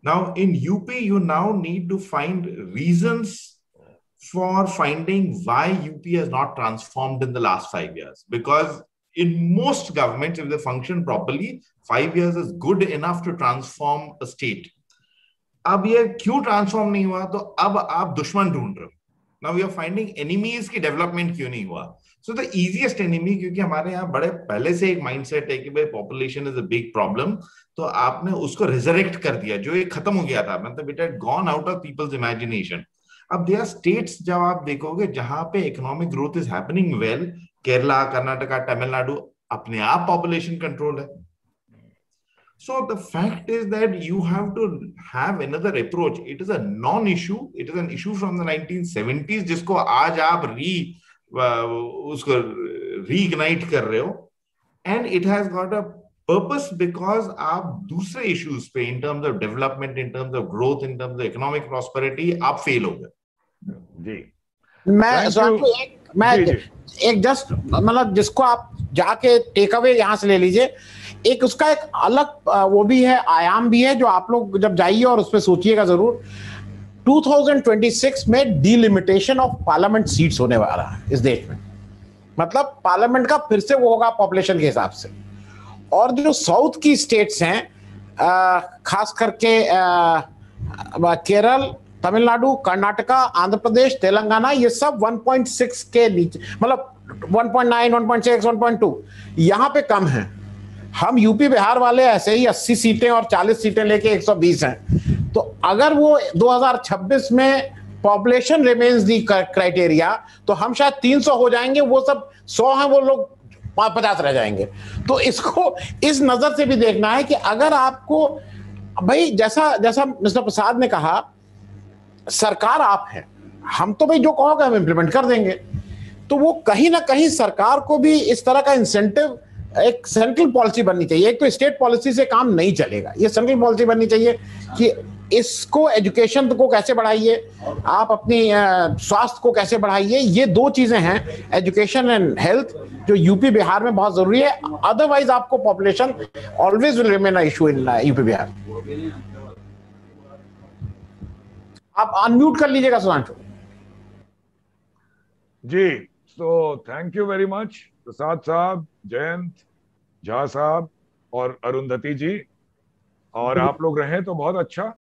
Now in UP you now need to find reasons for finding why UP has not transformed in the last 5 years, because in most governments, if they function properly, 5 years is good enough to transform a state. अब ये क्यों transform नहीं हुआ, तो अब आप दुश्मन ढूंढ रहे हो। Now we are finding enemies की डेवलपमेंट क्यों नहीं हुआ. सो द इजीएस्ट एनिमी, क्योंकि हमारे यहाँ बड़े पहले से एक माइंडसेट है कि भाई population is a big problem, तो आपने उसको रिजरेक्ट कर दिया जो एक खत्म हो गया था, मतलब it had gone out of people's imagination. अब देयर आर स्टेट्स जब आप देखोगे जहां पे economic growth is happening well, Kerala, Karnataka, Tamil Nadu, अपने आप पॉपुलेशन कंट्रोल है. So the fact is that you have to have another approach. It is a non-issue. It is an issue from the 1970s जिसको आज आप उसको reignite कर रहे हो. And it has got a purpose because आप दूसरे issues पे in terms of development, in terms of growth, in terms of economic prosperity आप fail हो गए. जी. मैं एक जस्ट मतलब जिसको आप जाके टेक अवे यहाँ से ले लीजिए, एक उसका एक अलग वो भी है, आयाम भी है, जो आप लोग जब जाइए और उस पर सोचिएगा जरूर. 2026 में डिलिमिटेशन ऑफ पार्लियामेंट सीट्स होने वाला है इस देश में. मतलब पार्लियामेंट का फिर से वो होगा पॉपुलेशन के हिसाब से. और जो साउथ की स्टेट्स हैं, खास करके केरल, तमिलनाडु, कर्नाटका, आंध्र प्रदेश, तेलंगाना, ये सब 1.6 के नीचे, मतलब 1.9, 1.6, 1.2 यहाँ पे कम है. हम यूपी बिहार वाले ऐसे ही 80 सीटें और 40 सीटें लेके 120 हैं. तो अगर वो 2026 में पॉपुलेशन रिमेन्स दी क्राइटेरिया, तो हम शायद 300 हो जाएंगे, वो सब 100 हैं, वो लोग 50 रह जाएंगे. तो इसको इस नजर से भी देखना है कि अगर आपको भाई जैसा मिस्टर प्रसाद ने कहा, सरकार आप हैं, हम तो भाई जो कहोगे हम इंप्लीमेंट कर देंगे. तो वो कहीं ना कहीं सरकार को भी इस तरह का इंसेंटिव, एक सेंट्रल पॉलिसी बननी चाहिए. एक तो स्टेट पॉलिसी से काम नहीं चलेगा, ये सेंट्रल पॉलिसी बननी चाहिए कि इसको, एजुकेशन को कैसे बढ़ाइए, आप अपनी स्वास्थ्य को कैसे बढ़ाइए. ये दो चीजें हैं, एजुकेशन एंड हेल्थ, जो यूपी बिहार में बहुत जरूरी है. अदरवाइज आपको population always will remain a issue in UP Bihar. आप अनम्यूट कर लीजिएगा Sudhanshu ji. So thank you very much Prasad sahab, Jayant, Jha साहब और अरुंधति जी. और आप लोग रहे तो बहुत अच्छा.